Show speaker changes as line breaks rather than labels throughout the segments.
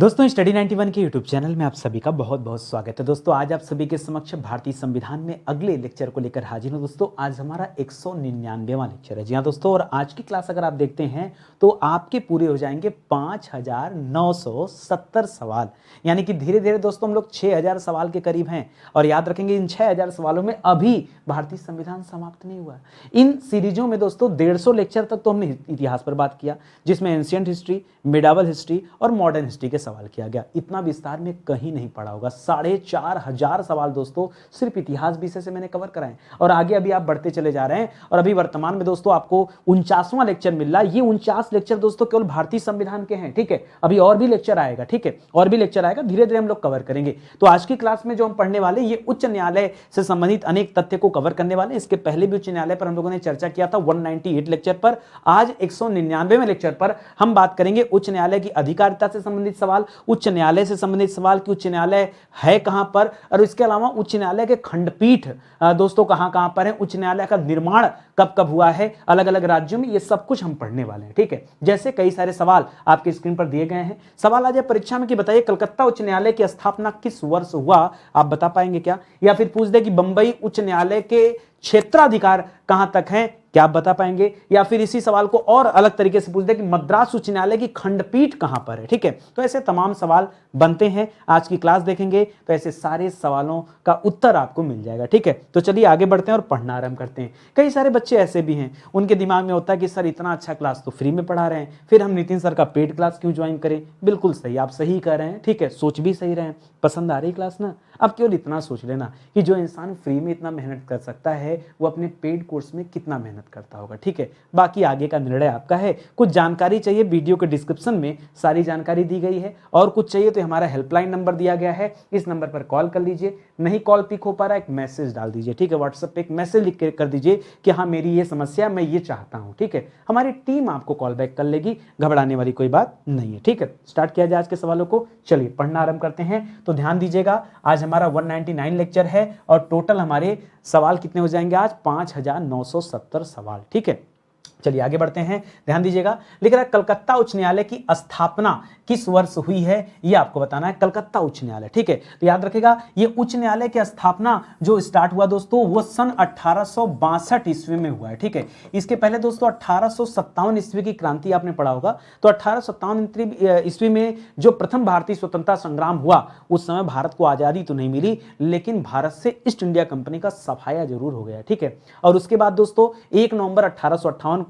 दोस्तों स्टडी 91 के YouTube channel में आप सभी का बहुत बहुत स्वागत है। दोस्तों आज आप सभी के समक्ष भारतीय संविधान में अगले लेक्चर को लेकर हाजिर हूं। दोस्तों आज हमारा 199वां लेक्चर है। जी हाँ दोस्तों, और आज की क्लास अगर आप देखते हैं तो आपके पूरे हो जाएंगे 5970 सवाल, यानी कि धीरे धीरे दोस्तों हम लोग 6000 सवाल के करीब हैं। और याद रखेंगे इन 6000 सवालों में अभी भारतीय संविधान समाप्त नहीं हुआ। इन सीरीजों में दोस्तों 150 लेक्चर तक तो हमने इतिहास पर बात किया, जिसमें एंशिएंट हिस्ट्री, मिडावल हिस्ट्री और मॉडर्न हिस्ट्री के सवाल किया गया। इतना विस्तार में कहीं नहीं पढ़ा होगा। 4500 सवाल दोस्तों सिर्फ इतिहास विषय से मैंने कवर कराए, और आगे अभी आप बढ़ते चले जा रहे हैं। और अभी वर्तमान में दोस्तों आपको 49वां लेक्चर मिल रहा है। ये 49 लेक्चर दोस्तों केवल भारतीय संविधान के हैं, ठीक है। अभी और भी लेक्चर आएगा, ठीक है, और भी लेक्चर आएगा, धीरे धीरे हम लोग कवर करेंगे। तो आज की क्लास में जो हम पढ़ने वाले ये उच्च न्यायालय से संबंधित अनेक तथ्य को कवर करने वाले। इसके पहले भी उच्च न्यायालय पर हम लोगों ने चर्चा किया था 198 लेक्चर पर। आज 199वें लेक्चर पर हम बात करेंगे उच्च न्यायालय की अधिकारिता से संबंधित सवाल, उच्च न्यायालय से संबंधित सवाल कि उच्च न्यायालय है कहां पर, और इसके अलावा उच्च न्यायालय के खंडपीठ दोस्तों कहां कहां पर है, उच्च न्यायालय का निर्माण कब कब हुआ है अलग अलग राज्यों में, ये सब कुछ हम पढ़ने वाले हैं, ठीक है। जैसे कई सारे सवाल आपके स्क्रीन पर दिए गए हैं। सवाल आ जाए परीक्षा में कि बताइए कलकत्ता उच्च न्यायालय की स्थापना किस वर्ष हुआ, आप बता पाएंगे क्या? या फिर पूछ दे कि बंबई उच्च न्यायालय के क्षेत्राधिकार कहां तक हैं, क्या आप बता पाएंगे? या फिर इसी सवाल को और अलग तरीके से पूछ दे कि मद्रास उच्च न्यायालय की खंडपीठ कहां पर है, ठीक है। तो ऐसे तमाम सवाल बनते हैं। आज की क्लास देखेंगे तो ऐसे सारे सवालों का उत्तर आपको मिल जाएगा, ठीक है। तो चलिए आगे बढ़ते हैं और पढ़ना आरंभ करते हैं। कई सारे बच्चे ऐसे भी हैं, उनके दिमाग में होता है कि सर इतना अच्छा क्लास तो फ्री में पढ़ा रहे हैं, फिर हम नितिन सर का पेड क्लास क्यों ज्वाइन करें? बिल्कुल सही, आप सही कर रहे हैं, ठीक है, सोच भी सही रहे हैं। पसंद आ रही क्लास ना? अब केवल इतना सोच लेना कि जो इंसान फ्री में इतना मेहनत कर सकता है वो अपने पेड कोर्स में कितना मेहनत करता होगा, ठीक है। बाकी आगे का निर्णय आपका है। कुछ जानकारी चाहिए, वीडियो के डिस्क्रिप्शन में सारी जानकारी दी गई है, और कुछ चाहिए तो हमारा हेल्पलाइन नंबर दिया गया है, इस नंबर पर कॉल कर लीजिए। नहीं कॉल पिक हो पा रहा है, एक मैसेज डाल दीजिए, ठीक है। व्हाट्सएप पे एक मैसेज लिख कर दीजिए कि हाँ मेरी ये समस्या, मैं ये चाहता हूँ, ठीक है। हमारी टीम आपको कॉल बैक कर लेगी, घबराने वाली कोई बात नहीं है, ठीक है। स्टार्ट किया जाए आज के सवालों को। चलिए पढ़ना आरंभ करते हैं। तो ध्यान दीजिएगा, आज हमारा 199 लेक्चर है और टोटल हमारे सवाल कितने हो जाएंगे आज? 5970 सवाल, ठीक है। चलिए आगे बढ़ते हैं, ध्यान दीजिएगा। लिख रहा है कलकत्ता उच्च न्यायालय की स्थापना किस वर्ष हुई है, ये आपको बताना है। कलकत्ता उच्च न्यायालय, ठीक है। तो याद रखिएगा ये उच्च न्यायालय की स्थापना जो स्टार्ट हुआ दोस्तों वो सन 1862 ईस्वी में हुआ है, ठीक है। इसके पहले दोस्तों 1857 ईस्वी की क्रांति आपने पढ़ा होगा। तो 1857 ईस्वी में जो प्रथम भारतीय स्वतंत्रता संग्राम हुआ, उस समय भारत को आजादी तो नहीं मिली, लेकिन भारत से ईस्ट इंडिया कंपनी का सफाया जरूर हो गया, ठीक है। और उसके बाद दोस्तों 1 नवंबर 1858 को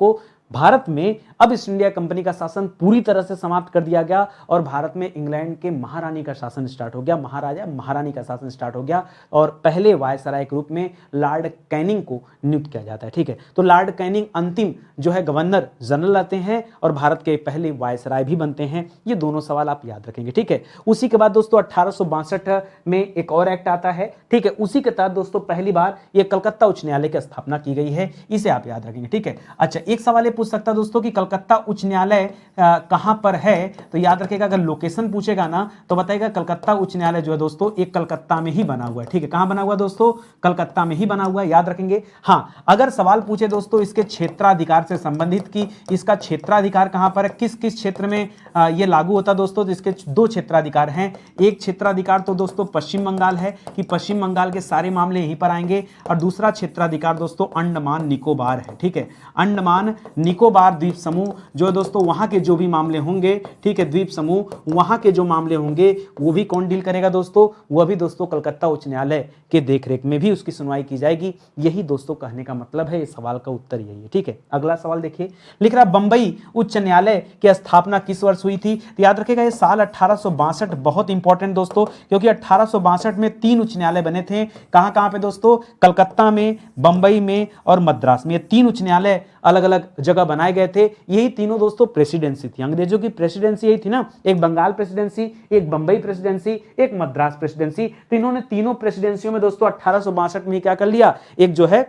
भारत में अब ईस्ट इंडिया कंपनी का शासन पूरी तरह से समाप्त कर दिया गया, और भारत में इंग्लैंड के महारानी का शासन स्टार्ट हो गया, महाराजा महारानी का शासन स्टार्ट हो गया। और पहले वायसराय के रूप में लॉर्ड कैनिंग को नियुक्त किया जाता है, ठीक है। तो लॉर्ड कैनिंग अंतिम जो है गवर्नर जनरल आते हैं और भारत के पहले वायसराय भी बनते हैं। ये दोनों सवाल आप याद रखेंगे, ठीक है। उसी के बाद दोस्तों 1862 में एक और एक्ट आता है, ठीक है। उसी के तहत दोस्तों पहली बार ये कलकत्ता उच्च न्यायालय की स्थापना की गई है, इसे आप याद रखेंगे, ठीक है। अच्छा, एक सवाल पूछ सकता दोस्तों कि कलकत्ता उच्च न्यायालय कहां पर है, तो याद रखिएगा अगर लोकेशन पूछेगा ना तो बताइएगा कलकत्ता उच्च न्यायालय जो है दोस्तों एक कलकत्ता में ही बना हुआ है, ठीक है। कहां बना हुआ दोस्तों? कलकत्ता में ही बना हुआ है, याद रखेंगे। हाँ, अगर सवाल पूछे दोस्तों इसके क्षेत्राधिकार से संबंधित कि इसका क्षेत्राधिकार कहां पर है, किस किस क्षेत्र में यह लागू होता है दोस्तों, तो इसके 2 क्षेत्राधिकार हैं। एक क्षेत्राधिकार तो दोस्तों पश्चिम बंगाल है कि पश्चिम बंगाल के सारे मामले यहीं पर आएंगे, और दूसरा क्षेत्राधिकार दोस्तों अंडमान निकोबार है, ठीक है। अंडमान निकोबार द्वीप समूह जो है दोस्तों वहां के जो भी मामले होंगे, ठीक है, द्वीप समूह वहां के जो मामले होंगे वो भी कौन डील करेगा दोस्तों? वो भी दोस्तों कलकत्ता उच्च न्यायालय के देखरेख में भी उसकी सुनवाई की जाएगी। यही दोस्तों कहने का मतलब है, इस सवाल का उत्तर यही है, ठीक है। अगला सवाल देखिए, लिख रहा बंबई उच्च न्यायालय की स्थापना किस वर्ष हुई थी? तो याद रखिएगा ये साल 1862 बहुत इंपॉर्टेंट दोस्तों, क्योंकि 1862 में 3 उच्च न्यायालय बने थे। कहां कहां पे दोस्तों? कलकत्ता में, बंबई में और मद्रास में। ये 3 उच्च न्यायालय अलग अलग जगह बनाए गए थे। यही तीनों दोस्तों प्रेसिडेंसी थी, अंग्रेजों की प्रेसिडेंसी यही थी ना, एक बंगाल प्रेसिडेंसी, एक बंबई प्रेसिडेंसी, एक मद्रास प्रेसिडेंसी। तो इन्होंने तीनों प्रेसिडेंसियों में दोस्तों 1862 में क्या कर लिया, एक जो है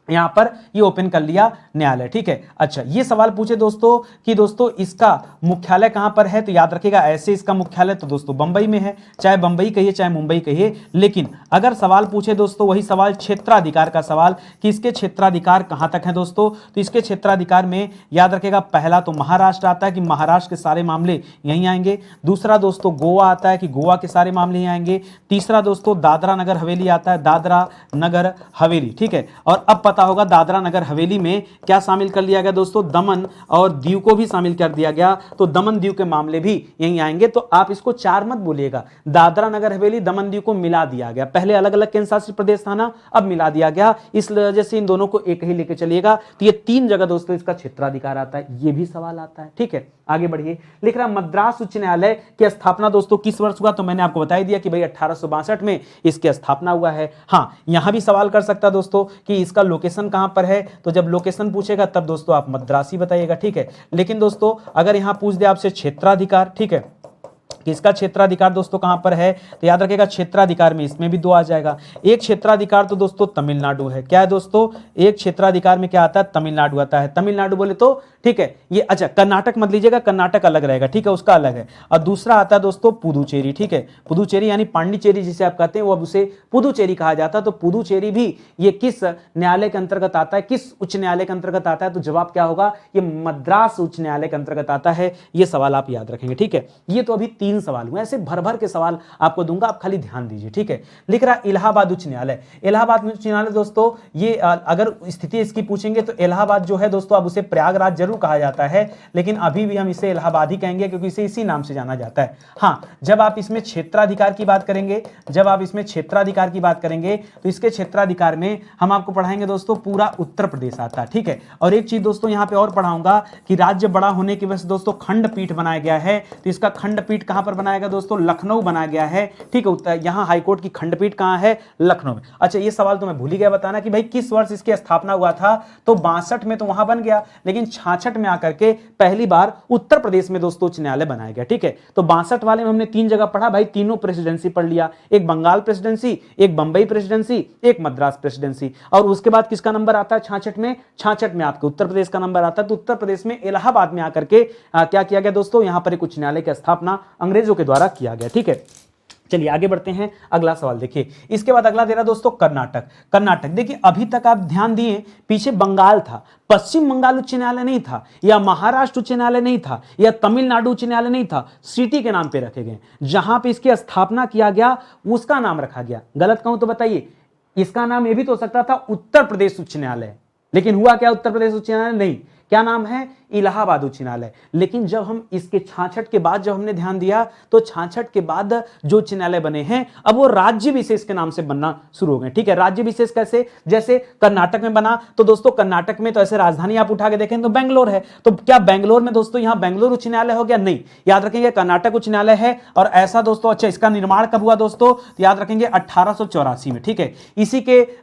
यहां पर ये ओपन कर लिया न्यायालय। ठीक है, अच्छा ये सवाल पूछे दोस्तों कि दोस्तों इसका मुख्यालय कहां पर है, तो याद रखिएगा ऐसे इसका मुख्यालय तो दोस्तों बंबई में है, चाहे बंबई कहिए चाहे मुंबई कहिए। लेकिन अगर सवाल पूछे दोस्तों वही सवाल क्षेत्राधिकार का सवाल कि इसके क्षेत्राधिकार कहां तक है दोस्तों, तो इसके क्षेत्राधिकार में याद रखिएगा पहला तो महाराष्ट्र आता है कि महाराष्ट्र के सारे मामले यहीं आएंगे। दूसरा दोस्तों गोवा आता है कि गोवा के सारे मामले यहीं आएंगे। तीसरा दोस्तों दादरा नगर हवेली आता है, दादरा नगर हवेली। ठीक है, और अब पता होगा दादरा नगर हवेली में क्या शामिल कर लिया गया दोस्तों, दमन और दीव को भी शामिल कर दिया गया, तो दमन दीव के मामले भी यहीं आएंगे। तो आप इसको चार मत बोलिएगा, दादरा नगर हवेली दमन दीव को मिला दिया गया, पहले अलग अलग केंद्र शासित प्रदेश था ना, अब मिला दिया गया, इस वजह से इन दोनों को एक ही लेके चलिएगा। तो ये तीन जगह दोस्तों इसका क्षेत्राधिकार आता है, ये भी सवाल आता है। ठीक है, आगे बढ़िए, लिख रहा मद्रास उच्च न्यायालय की स्थापना दोस्तों किस वर्ष हुआ, तो मैंने आपको बता दिया कि भाई 1862 में इसकी स्थापना हुआ है। हाँ, यहां भी सवाल कर सकता दोस्तों कि इसका लोकेशन कहां पर है, तो जब लोकेशन पूछेगा तब दोस्तों आप मद्रासी बताइएगा। ठीक है, लेकिन दोस्तों अगर यहां पूछ दे आपसे क्षेत्राधिकार, ठीक है, कि इसका क्षेत्राधिकार दोस्तों कहां पर है, तो याद रखिएगा क्षेत्राधिकार में इसमें भी दो आ जाएगा। एक क्षेत्राधिकार तो दोस्तों तमिलनाडु है, क्या है दोस्तों, एक क्षेत्राधिकार में क्या आता है, तमिलनाडु आता है। तमिलनाडु बोले तो ठीक है ये, अच्छा कर्नाटक मत लीजिएगा, कर्नाटक अलग रहेगा, ठीक है उसका अलग है। और दूसरा आता है दोस्तों पुदुचेरी। ठीक है, पुदुचेरी यानी पांडिचेरी जिसे आप कहते हैं वो अब उसे पुदुचेरी कहा जाता है। तो पुदुचेरी भी ये किस न्यायालय के अंतर्गत आता है, किस उच्च न्यायालय के अंतर्गत आता है, तो जवाब क्या होगा, ये मद्रास उच्च न्यायालय के अंतर्गत आता है। ये सवाल आप याद रखेंगे। ठीक है, ये तो अभी तीन सवाल हुए, ऐसे भर भर के सवाल आपको दूंगा, आप खाली ध्यान दीजिए। ठीक है, लिख रहा इलाहाबाद उच्च न्यायालय। इलाहाबाद उच्च न्यायालय दोस्तों ये अगर स्थिति इसकी पूछेंगे तो इलाहाबाद जो है दोस्तों अब उसे प्रयागराज जरूर कहा जाता है, लेकिन अभी भी हम इसे इलाहाबाद ही कहेंगे क्योंकि इसे इसी नाम से जाना जाता है। हाँ, जब आप इसमें क्षेत्राधिकार की बात करेंगे, जब आप इसमें क्षेत्राधिकार की बात करेंगे तो इसके क्षेत्राधिकार में हम आपको पढ़ाएंगे दोस्तों पूरा उत्तर प्रदेश आता है। ठीक है, और एक चीज दोस्तों यहां पे और पढ़ाऊंगा कि राज्य बड़ा होने की वजह से दोस्तों खंडपीठ बनाया गया है, तो इसका खंडपीठ कहां पर बनाया गया दोस्तों, लखनऊ बनाया गया है। ठीक है, यहां हाईकोर्ट की खंडपीठ कहां है, लखनऊ में। अच्छा ये सवाल तो मैं भूल ही गया बताना कि भाई किस वर्ष इसकी स्थापना हुआ था, तो 62 में तो वहां बन गया, लेकिन 66 में आकर के पहली बार उत्तर प्रदेश में दोस्तों उच्च न्यायालय बनाया गया। ठीक है, तो 62 वाले में हमने तीन जगह पढ़ा भाई, तीनों प्रेसिडेंसी पढ़ लिया, एक बंगाल प्रेसिडेंसी, एक बंबई प्रेसिडेंसी, एक मद्रास प्रेसिडेंसी। और उसके बाद किसका नंबर आता है 66 में, 66 में आपके उत्तर प्रदेश का नंबर आता है। तो उत्तर प्रदेश में इलाहाबाद में आकर के क्या किया गया दोस्तों, यहां पर एक उच्च न्यायालय की स्थापना अंग्रेजों के द्वारा किया गया। ठीक है, चलिए आगे बढ़ते हैं, अगला सवाल देखिए। इसके बाद अगला दे रहा दोस्तों कर्नाटक। कर्नाटक देखिए अभी तक आप ध्यान दिए, पीछे बंगाल था, पश्चिम बंगाल उच्च न्यायालय नहीं था, या महाराष्ट्र उच्च न्यायालय नहीं था, या तमिलनाडु उच्च न्यायालय नहीं था, सिटी के नाम पे रखे गए। जहां पे इसकी स्थापना किया गया उसका नाम रखा गया। गलत कहूं तो बताइए, इसका नाम यह भी तो हो सकता था उत्तर प्रदेश उच्च न्यायालय, लेकिन हुआ क्या, उत्तर प्रदेश उच्च न्यायालय नहीं, क्या नाम है, इलाहाबाद उच्च न्यायालय। लेकिन जब हम इसके 66 के बाद जब हमने ध्यान दिया तो 66 के बाद जो उच्च न्यायालय बने हैं अब वो राज्य विशेष के नाम से बनना शुरू हो गए। ठीक है, राज्य विशेष कैसे, जैसे कर्नाटक में बना तो दोस्तों कर्नाटक में तो ऐसे राजधानी आप उठा के देखें तो बेंगलोर है, तो क्या बेंगलोर में दोस्तों यहां बेंगलोर उच्च न्यायालय हो गया, नहीं, याद रखेंगे कर्नाटक उच्च न्यायालय है। और ऐसा दोस्तों, अच्छा इसका निर्माण कब हुआ दोस्तों, तो याद रखेंगे 1884 में। ठीक है,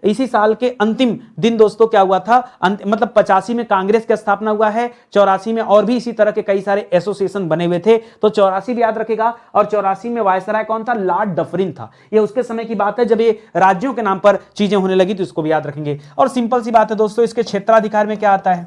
इसी साल के अंतिम दिन दोस्तों क्या हुआ था, मतलब 85 में कांग्रेस की स्थापना हुआ है, 84 में और भी इसी तरह के कई सारे एसोसिएशन बने हुए थे, तो 84 भी याद रखेगा। और 84 में वायसराय कौन था, लॉर्ड डफरिन था। ये उसके समय की बात है जब ये राज्यों के नाम पर चीजें होने लगी, तो इसको भी याद रखेंगे। और सिंपल सी बात है दोस्तों, इसके क्षेत्राधिकार में क्या आता है,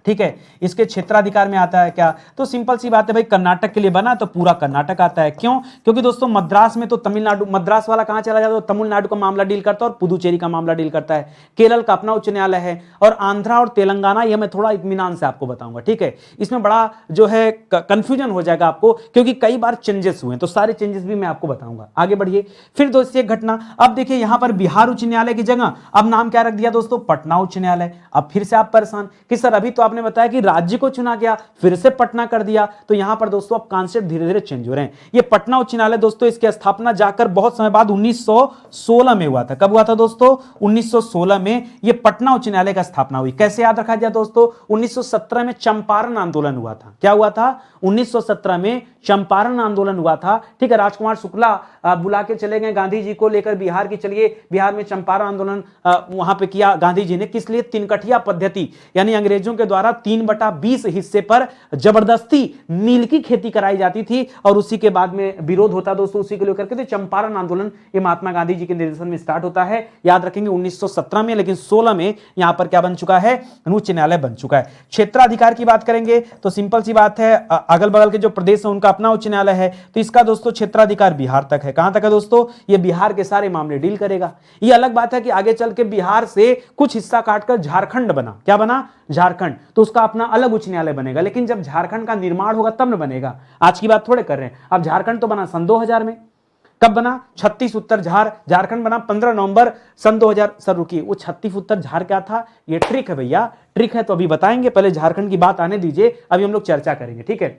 ठीक है, इसके क्षेत्राधिकार में आता है क्या, तो सिंपल सी बात है भाई, कर्नाटक के लिए बना तो पूरा कर्नाटक आता है। क्यों, क्योंकि दोस्तों मद्रास में तो तमिलनाडु, मद्रास वाला कहां चला जाता है, तमिलनाडु का मामला डील करता है और पुदुचेरी का मामला डील करता है। केरल का अपना उच्च न्यायालय है, और आंध्रा और तेलंगाना, यह मैं थोड़ा इत्मीनान से आपको बताऊंगा। ठीक है, इसमें बड़ा जो है कंफ्यूजन हो जाएगा आपको, क्योंकि कई बार चेंजेस हुए, तो सारे चेंजेस भी मैं आपको बताऊंगा। आगे बढ़िए, फिर दोस्तों एक घटना, अब देखिए यहां पर बिहार उच्च न्यायालय की जगह अब नाम क्या रख दिया दोस्तों, पटना उच्च न्यायालय। अब फिर से आप परेशान कि सर अभी तो आपने बताया कि राज्य को चुना गया, फिर से पटना कर दिया, तो यहां पर दोस्तों अब कॉन्सेप्ट धीरे धीरे चेंज हो रहे हैं। ये पटना उच्च न्यायालय दोस्तों इसकी स्थापना जाकर बहुत समय बाद 1916 में हुआ था। कब हुआ था दोस्तों, 1916 में ये पटना उच्च न्यायालय का स्थापना हुई। कैसे याद रखा जाए दोस्तों, 1917 में चंपारण आंदोलन हुआ था। क्या हुआ था, 1917 में चंपारण आंदोलन हुआ था। ठीक है, राजकुमार शुक्ला बुला के चले गए गांधी जी को लेकर बिहार की, चलिए बिहार में चंपारण आंदोलन वहां पे किया गांधी जी ने, किस लिए, तिनकठिया पद्धति, यानी अंग्रेजों के द्वारा द्वारा 3/20 हिस्से पर जबरदस्ती नील की खेती कराई जाती थी और उसी के बाद में विरोध होता दोस्तों उसी को लेकर के। तो चंपारण आंदोलन ये महात्मा गांधी जी के निर्देशन में स्टार्ट होता है, याद रखेंगे 1917 में, लेकिन 16 में यहां पर क्या बन चुका है, उच्च न्यायालय बन चुका है। क्षेत्राधिकार की बात करेंगे तो सिंपल सी बात है, अगल बगल के जो प्रदेश है उनका अपना उच्च न्यायालय है, तो इसका दोस्तों क्षेत्राधिकार बिहार तक है। कहां तक है दोस्तों, ये बिहार के सारे मामले डील करेगा। ये अलग बात है कि आगे चल के बिहार से कुछ हिस्सा काटकर झारखंड बना, क्या बना, झारखंड, तो उसका अपना अलग उच्च न्यायालय बनेगा, लेकिन जब झारखंड का निर्माण होगा तब न बनेगा। आज की बात थोड़े कर रहे हैं। अब झारखंड तो बना सन 2000 में, कब बना, 36 उत्तर झारखंड बना 15 नवंबर सन 2000। सर रुकिए, वो 36 उत्तर झार क्या था, ये ट्रिक है भैया, ट्रिक है, तो अभी बताएंगे, पहले झारखंड की बात आने दीजिए, अभी हम लोग चर्चा करेंगे, ठीक है।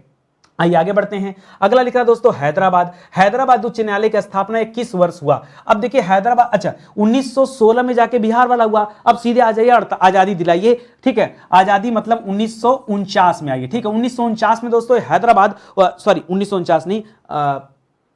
आइए आगे बढ़ते हैं। अगला लिख रहा दोस्तों हैदराबाद। हैदराबाद उच्च न्यायालय की स्थापना 21 वर्ष हुआ। अब देखिए हैदराबाद, अच्छा 1916 में जाके बिहार वाला हुआ। अब सीधे आ जाइए, आजादी दिलाइए, ठीक है, आजादी मतलब 1949 में आइए, ठीक है। 1949 में दोस्तों हैदराबाद, सॉरी 1949 नहीं,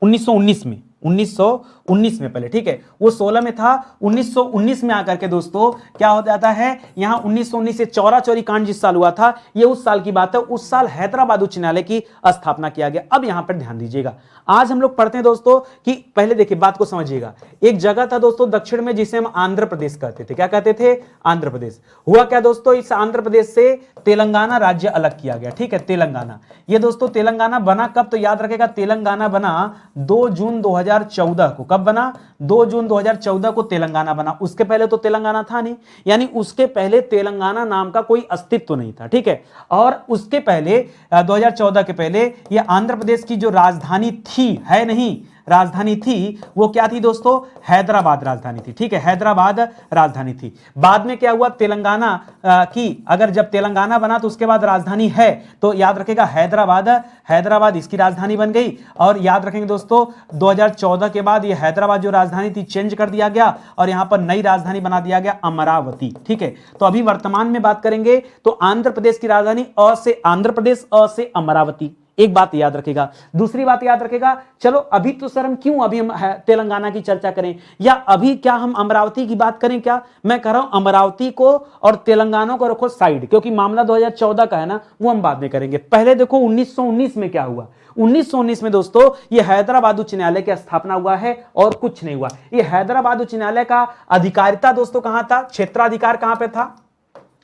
1919 में, 1919 में पहले, ठीक है, वो 16 में था, 1919 में आकर के दोस्तों क्या हो जाता है, यहां 1919 से चौरा चौरी कांड जिस साल हुआ था, ये उस साल की बात है, उस साल हैदराबाद उच्च न्यायालय की स्थापना किया गया। अब यहां पर ध्यान दीजिएगा, आज हम लोग पढ़ते हैं दोस्तों कि पहले देखिए बात को समझिएगा। एक जगह था दोस्तों दक्षिण में जिसे हम आंध्र प्रदेश कहते थे, क्या कहते थे, आंध्र प्रदेश। हुआ क्या दोस्तों, इस आंध्र प्रदेश से तेलंगाना राज्य अलग किया गया, ठीक है, तेलंगाना। ये दोस्तों तेलंगाना बना कब, तो याद रखेगा तेलंगाना बना 2 जून 2014 को। कब बना, 2 जून 2014 को तेलंगाना बना। उसके पहले तो तेलंगाना था नहीं, यानी उसके पहले तेलंगाना नाम का कोई अस्तित्व नहीं था, ठीक है। और उसके पहले 2014 के पहले ये आंध्र प्रदेश की जो राजधानी थी, है नहीं, राजधानी थी, वो क्या थी दोस्तों, हैदराबाद राजधानी थी, ठीक है, हैदराबाद राजधानी थी। बाद में क्या हुआ, तेलंगाना की, अगर जब तेलंगाना बना तो उसके बाद राजधानी है, तो याद रखेगा हैदराबाद, हैदराबाद इसकी राजधानी बन गई। और याद रखेंगे दोस्तों 2014 के बाद ये हैदराबाद जो राजधानी थी चेंज कर दिया गया और यहां पर नई राजधानी बना दिया गया अमरावती, ठीक है। तो अभी वर्तमान में बात करेंगे तो आंध्र प्रदेश की राजधानी अ से आंध्र प्रदेश, अ से अमरावती। एक बात याद रखेगा। दूसरी बात याद रखेगा, चलो अभी तो सर हम क्यों अभी हम तेलंगाना की चर्चा करें, या अभी क्या हम अमरावती की बात करें, क्या मैं कह रहा हूं अमरावती को और तेलंगाना को रखो साइड, क्योंकि मामला 2014 का है ना, वो हम बाद में करेंगे। पहले देखो 1919 में क्या हुआ। 1919 में दोस्तों ये हैदराबाद उच्च न्यायालय की स्थापना हुआ है और कुछ नहीं हुआ। ये हैदराबाद उच्च न्यायालय का अधिकारिता दोस्तों कहां था, क्षेत्राधिकार कहां पे था।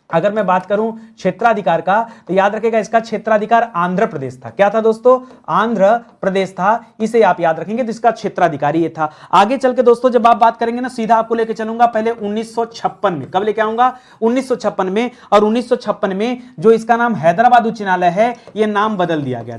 अगर मैं बात करूं क्षेत्राधिकार का तो याद रखेगा इसका क्षेत्राधिकार आंध्र प्रदेश था। क्या था दोस्तों, आंध्र प्रदेश था, इसे आप याद रखेंगे, तो इसका क्षेत्राधिकारी ये था। आगे चल के दोस्तों जब आप बात करेंगे ना, सीधा आपको लेके चलूंगा पहले 1956 में। कब लेके आऊंगा, 1956 में। और 1956 में जो इसका नाम हैदराबाद उच्च न्यायालय है, यह नाम बदल दिया गया।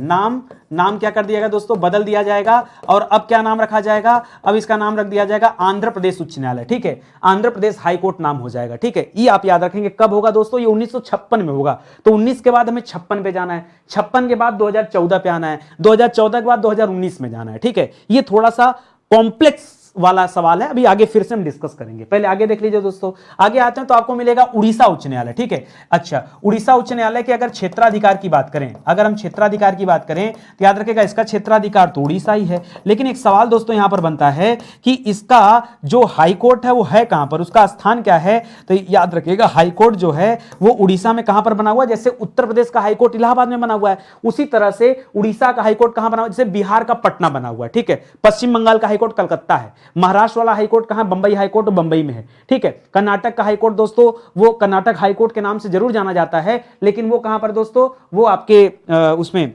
नाम क्या कर दिया गया दोस्तों, बदल दिया जाएगा। और अब क्या नाम रखा जाएगा, अब इसका नाम रख दिया जाएगा आंध्र प्रदेश उच्च न्यायालय, ठीक है, आंध्र प्रदेश हाईकोर्ट नाम हो जाएगा, ठीक है। ये आप याद रखेंगे कब होगा दोस्तों, ये 1956 में होगा। तो 19 के बाद हमें 56 पे जाना है, 56 के बाद 2014 पे आना है, 2014 के बाद 2019 में जाना है, ठीक है। ये थोड़ा सा कॉम्प्लेक्स वाला सवाल है, अभी आगे फिर से हम डिस्कस करेंगे। पहले आगे देख लीजिए दोस्तों, आगे आते हैं तो आपको मिलेगा उड़ीसा उच्च न्यायालय, ठीक है। अच्छा, उड़ीसा उच्च न्यायालय के अगर क्षेत्राधिकार की बात करें, अगर हम क्षेत्राधिकार की बात करें तो याद रखेगा इसका क्षेत्राधिकार तो उड़ीसा ही है। लेकिन एक सवाल दोस्तों यहां पर बनता है कि इसका जो हाईकोर्ट है वो है कहां पर, उसका स्थान क्या है। तो याद रखिएगा हाईकोर्ट जो है वो उड़ीसा में कहां पर बना हुआ है। जैसे उत्तर प्रदेश का हाईकोर्ट इलाहाबाद में बना हुआ है, उसी तरह से उड़ीसा का हाईकोर्ट कहां बना हुआ है, जैसे बिहार का पटना बना हुआ है, ठीक है। पश्चिम बंगाल का हाईकोर्ट कलकत्ता है, महाराष्ट्र वाला हाईकोर्ट कहां, बंबई हाईकोर्ट बंबई में है, ठीक है। कर्नाटक का हाईकोर्ट दोस्तों वो कर्नाटक हाईकोर्ट के नाम से जरूर जाना जाता है, लेकिन वो कहां पर दोस्तों, वो आपके उसमें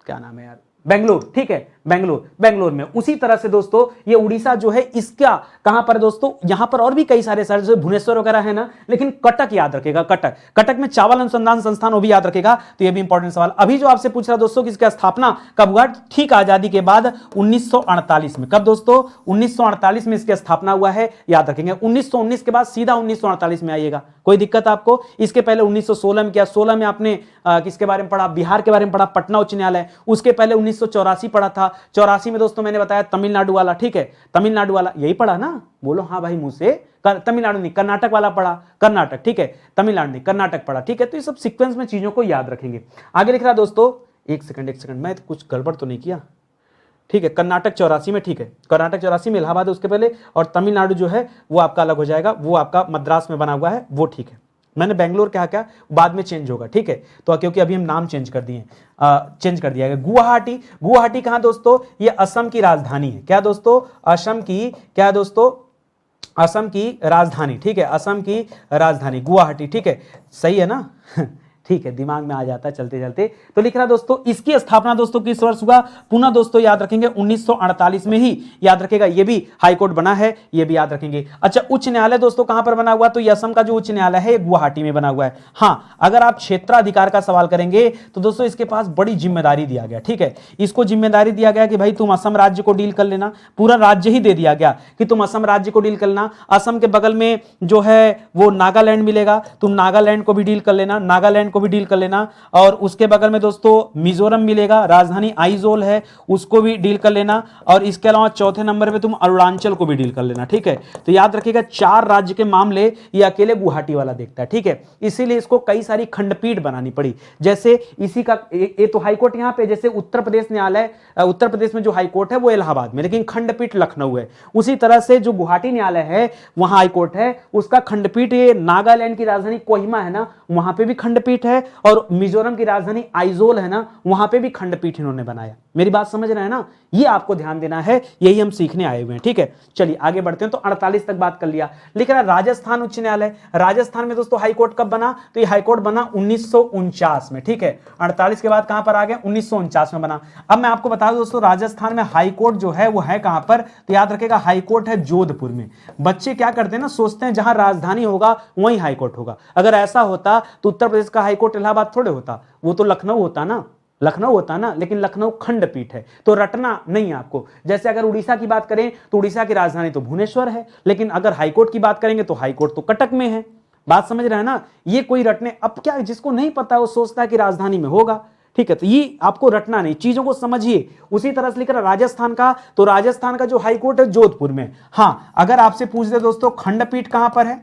क्या नाम है यार, बेंगलुरु, ठीक है, बेंगलुरु में। उसी तरह से दोस्तों ये उड़ीसा जो है इसका कहां पर दोस्तों, यहां पर और भी कई सारे शहर जैसे भुवनेश्वर वगैरह है ना, लेकिन कटक याद रखेगा, कटक में चावल अनुसंधान संस्थान वो भी याद रखेगा। तो ये भी इंपॉर्टेंट सवाल। अभी जो आपसे पूछ रहा दोस्तों कि इसकी स्थापना कब हुआ, ठीक आजादी के बाद 1948 में। कब दोस्तों, 1948 में इसकी स्थापना हुआ है, याद रखेंगे। 1919 के बाद सीधा 1948 में आइएगा, कोई दिक्कत आपको। इसके पहले 1916 में किया, 16 में आपने किसके बारे में पढ़ा, बिहार के बारे में पढ़ा, पटना उच्च न्यायालय। उसके पहले 1984 पढ़ा था, 84 में दोस्तों मैंने बताया तमिलनाडु वाला, ठीक है, तमिलनाडु वाला, यही पढ़ा ना, बोलो हाँ भाई मुंह से, तमिलनाडु नहीं कर्नाटक वाला पढ़ा, कर्नाटक, ठीक है, तमिलनाडु नहीं कर्नाटक पढ़ा, ठीक है। तो ये सब सीक्वेंस में चीजों को याद रखेंगे। आगे लिख रहा दोस्तों, एक सेकंड मैं कुछ गड़बड़ तो नहीं किया, ठीक है, कर्नाटक 84 में, ठीक है, कर्नाटक 84 में, इलाहाबाद उसके पहले, और तमिलनाडु जो है वो आपका अलग हो जाएगा, वो आपका मद्रास में बना हुआ है, वो ठीक है। मैंने बेंगलोर कहा क्या, बाद में चेंज होगा, ठीक है, तो क्योंकि अभी हम नाम चेंज कर दिए, चेंज कर दिया गया। गुवाहाटी, गुवाहाटी कहां दोस्तों, ये असम की राजधानी है। क्या दोस्तों, असम की, क्या दोस्तों, असम की राजधानी, ठीक है, असम की राजधानी गुवाहाटी, ठीक है, सही है ना ठीक है, दिमाग में आ जाता है चलते चलते। तो लिख रहा दोस्तों, इसकी स्थापना दोस्तों किस वर्ष हुआ, पुनः दोस्तों याद रखेंगे 1948 में ही, याद रखेगा, ये भी हाईकोर्ट बना है, ये भी याद रखेंगे। अच्छा, उच्च न्यायालय दोस्तों कहां पर बना हुआ, तो ये असम का जो उच्च न्यायालय है ये गुवाहाटी में बना हुआ है। हाँ, अगर आप क्षेत्राधिकार का सवाल करेंगे तो दोस्तों इसके पास बड़ी जिम्मेदारी दिया गया, ठीक है, इसको जिम्मेदारी दिया गया कि भाई तुम असम राज्य को डील कर लेना, पूरा राज्य ही दे दिया गया कि तुम असम राज्य को डील कर लेना। असम के बगल में जो है वो नागालैंड मिलेगा, तुम नागालैंड को भी डील कर लेना, नागालैंड को भी डील कर लेना, और उसके बगल में दोस्तों मिजोरम मिलेगा, राजधानी आइजोल है, उसको भी डील कर लेना, और इसके अलावा चौथे नंबर पे तुम अरुणाचल को भी डील कर लेना, ठीक है। तो याद रखिएगा 4 राज्य के मामले ये अकेले गुवाहाटी वाला देखता है, ठीक है, इसीलिए इसको कई सारी खंडपीठ बनानी पड़ी। जैसे इसी का ये तो हाईकोर्ट यहां पे, जैसे उत्तर प्रदेश न्यायालय, उत्तर प्रदेश में जो हाईकोर्ट है वो इलाहाबाद में, लेकिन खंडपीठ लखनऊ है। उसी तरह से जो गुवाहाटी न्यायालय है वहां हाईकोर्ट है, उसका खंडपीठ ये नागालैंड की राजधानी कोहिमा है ना, वहां पे भी खंडपीठ है, और मिजोरम की राजधानी आइजोल है ना, वहां पे भी खंडपीठ इन्होंने बनाया। मेरी बात समझ रहे हैं ना, ये आपको ध्यान देना है, यही हम सीखने आए हुए हैं, ठीक है। चलिए आगे बढ़ते हैं। तो 48 तक बात कर लिया। लिख रहा राजस्थान उच्च न्यायालय, राजस्थान में दोस्तों हाईकोर्ट कब बना, तो ये हाईकोर्ट बना 1949 में, ठीक है। 48 के बाद कहां पर आ गया, 1949 में बना। अब मैं आपको बता दूं दोस्तों, राजस्थान में हाईकोर्ट जो है वो है कहां पर, तो याद रखेगा हाईकोर्ट है जोधपुर में। बच्चे क्या करते हैं ना, सोचते हैं जहां राजधानी होगा वहीं हाईकोर्ट होगा। अगर ऐसा होता तो उत्तर प्रदेश का हाईकोर्ट इलाहाबाद थोड़े होता, वो तो लखनऊ होता ना, लखनऊ होता ना, लेकिन लखनऊ खंडपीठ है, तो रटना नहीं है आपको। जैसे अगर उड़ीसा की बात करें तो उड़ीसा की राजधानी तो भुवनेश्वर है, लेकिन अगर हाईकोर्ट की बात करेंगे तो हाईकोर्ट तो कटक में है। बात समझ रहे हैं ना, ये कोई रटने, अब क्या जिसको नहीं पता वो सोचता है कि राजधानी में होगा, ठीक है, तो ये आपको रटना नहीं, चीजों को समझिए। उसी तरह से लिख रहा राजस्थान का, तो राजस्थान का जो हाईकोर्ट है जोधपुर में। हां, अगर आपसे पूछ दे दोस्तों खंडपीठ कहां पर है,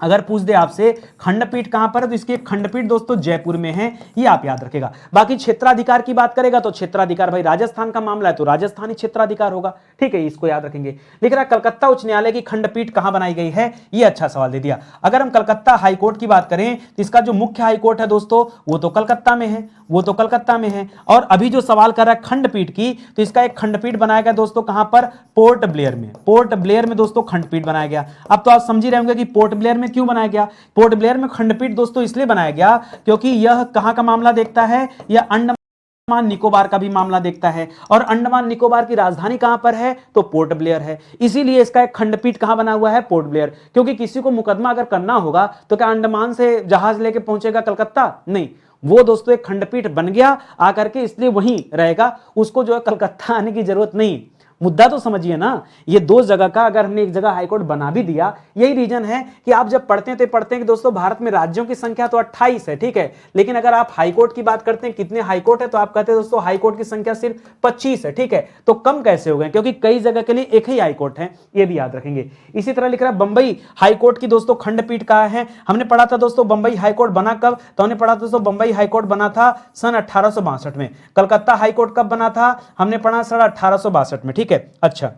अगर पूछ दे आपसे खंडपीठ कहां पर है, तो इसकी खंडपीठ दोस्तों जयपुर में है, ये आप याद रखेगा। बाकी क्षेत्राधिकार की बात करेगा तो क्षेत्राधिकार भाई राजस्थान का मामला है तो राजस्थानी क्षेत्राधिकार होगा, ठीक है, इसको याद रखेंगे। लिख रहा कलकत्ता उच्च न्यायालय की खंडपीठ कहां बनाई गई है, ये अच्छा सवाल दे दिया। अगर हम कलकत्ता हाईकोर्ट की बात करें तो इसका जो मुख्य हाईकोर्ट है दोस्तों वो तो कलकत्ता में है, वो तो कलकत्ता में है। और अभी जो सवाल कर रहा है खंडपीठ की, तो इसका एक खंडपीठ बनाया गया दोस्तों कहां पर, पोर्ट ब्लेयर में। पोर्ट ब्लेयर में दोस्तों खंडपीठ बनाया गया। अब तो आप समझ ही रहे होंगे कि पोर्ट ब्लेयर में क्यों बनाया गया। पोर्ट ब्लेयर में खंडपीठ दोस्तों इसलिए बनाया गया क्योंकि यह कहां का मामला देखता है, यह अंडमान निकोबार का भी मामला देखता है, और अंडमान निकोबार की राजधानी कहां पर है, तो पोर्ट ब्लेयर है। इसीलिए इसका एक खंडपीठ कहां बना हुआ है, पोर्ट ब्लेयर। क्योंकि किसी को मुकदमा अगर करना होगा तो क्या अंडमान से जहाज लेके पहुंचेगा कलकत्ता, नहीं, वो दोस्तों एक खंडपीठ बन गया आकर के, इसलिए वहीं रहेगा, उसको जो है कलकत्ता आने की जरूरत नहीं। मुद्दा तो समझिए ना, ये 2 जगह का अगर हमने एक जगह हाईकोर्ट बना भी दिया, यही रीजन है कि आप जब पढ़ते हैं तो पढ़ते हैं कि दोस्तों भारत में राज्यों की संख्या तो 28 है, ठीक है, लेकिन अगर आप हाईकोर्ट की बात करते हैं कितने हाईकोर्ट है, तो आप कहते हैं दोस्तों हाईकोर्ट की संख्या सिर्फ 25 है, ठीक है, तो कम कैसे हो गए, क्योंकि कई जगह के लिए एक ही हाईकोर्ट है, ये भी याद रखेंगे। इसी तरह लिख रहा है बंबई हाईकोर्ट की दोस्तों खंडपीठ कहां है, हमने पढ़ा था दोस्तों बंबई हाईकोर्ट बना कब, तो हमने पढ़ा दोस्तों बंबई हाईकोर्ट बना था सन 1862 में। कलकत्ता हाईकोर्ट कब बना था, हमने पढ़ा सन 1862 में, ठीक है। अच्छा,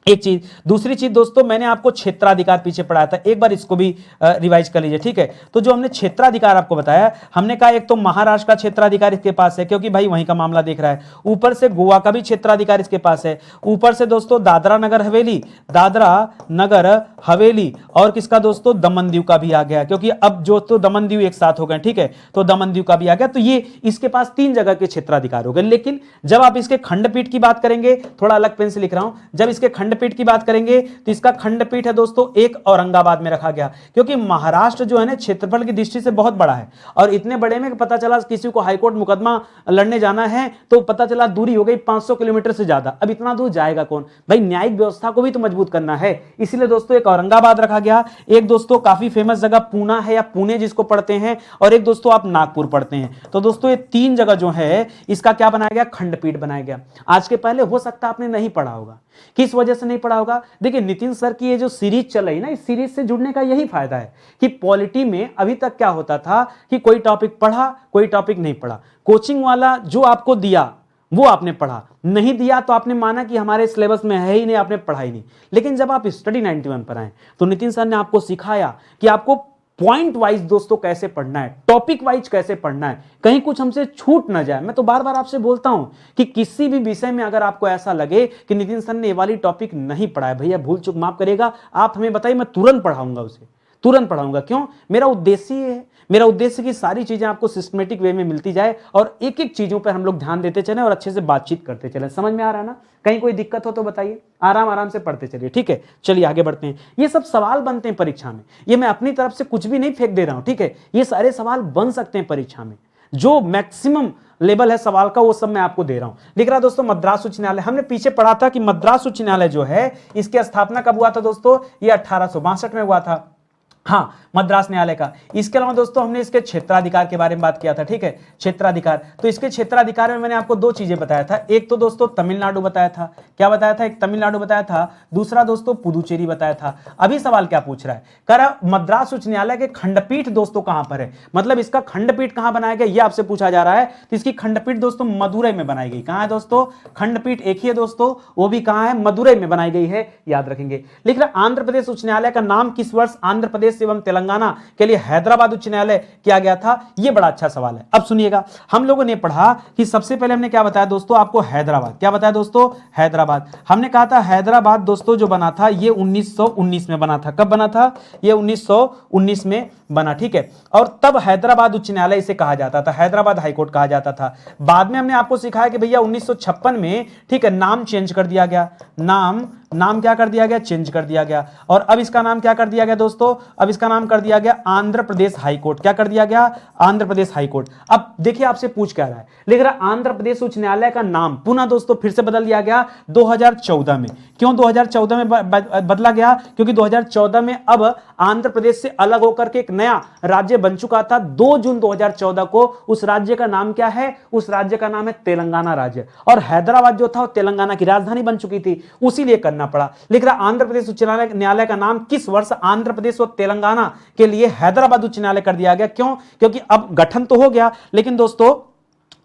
एक चीज, दूसरी चीज दोस्तों मैंने आपको क्षेत्राधिकार पीछे पढ़ाया था, एक बार इसको भी रिवाइज कर लीजिए, ठीक है। तो जो हमने क्षेत्राधिकार आपको बताया, हमने कहा एक तो महाराष्ट्र का क्षेत्राधिकार इसके पास है क्योंकि भाई वहीं का मामला देख रहा है, ऊपर से गोवा का भी क्षेत्राधिकार इसके पास है, ऊपर से दोस्तों दादरा नगर हवेली, दादरा नगर हवेली, और किसका दोस्तों दमन दीव का भी आ गया, क्योंकि अब जो तो दमन दीव एक साथ हो गए, ठीक है, तो दमन दीव का भी आ गया। तो ये इसके पास 3 जगह के क्षेत्राधिकार हो गए। लेकिन जब आप इसके खंडपीठ की बात करेंगे, थोड़ा अलग पेन से लिख रहा हूं, जब इसके खंडपीठ की बात करेंगे तो इसका खंडपीठ है दोस्तों एक औरंगाबाद में रखा गया, क्योंकि महाराष्ट्र जो है ना क्षेत्रफल की दृष्टि से बहुत बड़ा है, और इतने बड़े में पता चला किसी को हाईकोर्ट मुकदमा लड़ने जाना है तो पता चला दूरी हो गई 500 किलोमीटर से ज्यादा। अब इतना दूर जाएगा कौन भाई, न्यायिक व्यवस्था को भी तो मजबूत करना है, इसलिए दोस्तों एक औरंगाबाद रखा गया, एक दोस्तों काफी फेमस जगह पूना है या पुणे जिसको पढ़ते हैं, और एक दोस्तों आप नागपुर पढ़ते हैं। तो दोस्तों ये 3 जगह जो है इसका क्या बनाया गया, खंडपीठ बनाया गया। आज के पहले हो सकता आपने नहीं पढ़ा होगा, किस वजह से नहीं पढ़ा होगा, देखिए नितिन सर की ये जो सीरीज चल रही ना, इस सीरीज से जुड़ने का यही फायदा है कि पॉलिटी में अभी तक क्या होता था कि कोई टॉपिक पढ़ा कोई टॉपिक नहीं पढ़ा, कोचिंग वाला जो आपको दिया वो आपने पढ़ा, नहीं दिया तो आपने माना कि हमारे सिलेबस में है ही नहीं, आपने पढ़ा ही नहीं। लेकिन जब आप स्टडी 91 पर आए तो नितिन सर ने आपको सिखाया कि आपको पॉइंट वाइज दोस्तों कैसे पढ़ना है, टॉपिक वाइज कैसे पढ़ना है, कहीं कुछ हमसे छूट ना जाए। मैं तो बार बार आपसे बोलता हूं कि किसी भी विषय में अगर आपको ऐसा लगे कि नितिन सर ने ये वाली टॉपिक नहीं पढ़ा है, भैया भूल चूक माफ करेगा, आप हमें बताइए, मैं तुरंत पढ़ाऊंगा उसे, तुरंत पढ़ाऊंगा। क्यों? मेरा उद्देश्य ये है, मेरा उद्देश्य कि सारी चीजें आपको सिस्टमेटिक वे में मिलती जाए और एक एक चीजों पर हम लोग ध्यान देते चले और अच्छे से बातचीत करते चले। समझ में आ रहा है ना? कहीं कोई दिक्कत हो तो बताइए, आराम आराम से पढ़ते चलिए, ठीक है। चलिए आगे बढ़ते हैं। ये सब सवाल बनते हैं परीक्षा में, ये मैं अपनी तरफ से कुछ भी नहीं फेंक दे रहा हूं, ठीक है। ये सारे सवाल बन सकते हैं परीक्षा में, जो मैक्सिमम लेवल है सवाल का वो सब मैं आपको दे रहा हूं। लिख रहा दोस्तों मद्रास उच्च न्यायालय, हमने पीछे पढ़ा था कि मद्रास उच्च न्यायालय जो है इसकी स्थापना कब हुआ था दोस्तों? ये 1862 में हुआ था, हाँ, मद्रास न्यायालय का। इसके अलावा दोस्तों हमने इसके क्षेत्राधिकार के बारे में बात किया था, ठीक है, क्षेत्राधिकार। तो इसके क्षेत्राधिकार में मैंने आपको दो चीजें बताया था, एक तो दोस्तों तमिलनाडु बताया था, क्या बताया था? एक तमिलनाडु बताया था, दूसरा दोस्तों पुदुचेरी बताया था। अभी सवाल क्या पूछ रहा है, कह रहा मद्रास उच्च न्यायालय के खंडपीठ दोस्तों कहां पर है, मतलब इसका खंडपीठ कहां बनाया गया, यह आपसे पूछा जा रहा है। तो इसकी खंडपीठ दोस्तों मदुरई में बनाई गई। कहां है दोस्तों? खंडपीठ एक ही है दोस्तों, वो भी कहां है? मदुरई में बनाई गई है, याद रखेंगे। लिख रहा आंध्र प्रदेश उच्च न्यायालय का नाम किस वर्ष आंध्र प्रदेश एवं तेलंगाना के लिए हैदराबाद उच्च न्यायालय किया गया था? यह बड़ा अच्छा सवाल है। अब सुनिएगा, हम लोगों ने पढ़ा कि सबसे पहले हमने क्या बताया दोस्तों आपको? हैदराबाद। क्या बताया दोस्तों? हैदराबाद। हमने कहा था हैदराबाद दोस्तों जो बना था ये 1919 में बना था। कब बना था? ये 1919 में बना, ठीक है। और तब हैदराबाद उच्च न्यायालय इसे कहा जाता था, हैदराबाद हाईकोर्ट कहा जाता था। बाद में हमने आपको सिखाया कि भैया 1956 में, ठीक है, नाम चेंज कर दिया गया, नाम क्या कर दिया गया? चेंज कर दिया गया। और अब इसका नाम क्या कर दिया गया दोस्तों? अब इसका नाम कर दिया गया आंध्र प्रदेश हाईकोर्ट। क्या कर दिया गया? आंध्र प्रदेश हाईकोर्ट। अब देखिए आपसे पूछ क्या रहा है, लिख रहा आंध्र प्रदेश उच्च न्यायालय का नाम पुनः दोस्तों फिर से बदल दिया गया 2014 में। क्यों 2014 में बदला गया? क्योंकि 2014 में अब आंध्र प्रदेश से अलग होकर के एक नया राज्य बन चुका था। 2 जून 2014 को उस राज्य का नाम क्या है? उस राज्य का नाम है तेलंगाना राज्य। और हैदराबाद जो था वो तेलंगाना की राजधानी बन चुकी थी, उसी लिए करना पड़ा। लिख रहा आंध्र प्रदेश उच्च न्यायालय का नाम किस वर्ष आंध्र प्रदेश और तेलंगाना के लिए हैदराबाद उच्च न्यायालय कर दिया गया? क्यों? क्योंकि अब गठन तो हो गया, लेकिन दोस्तों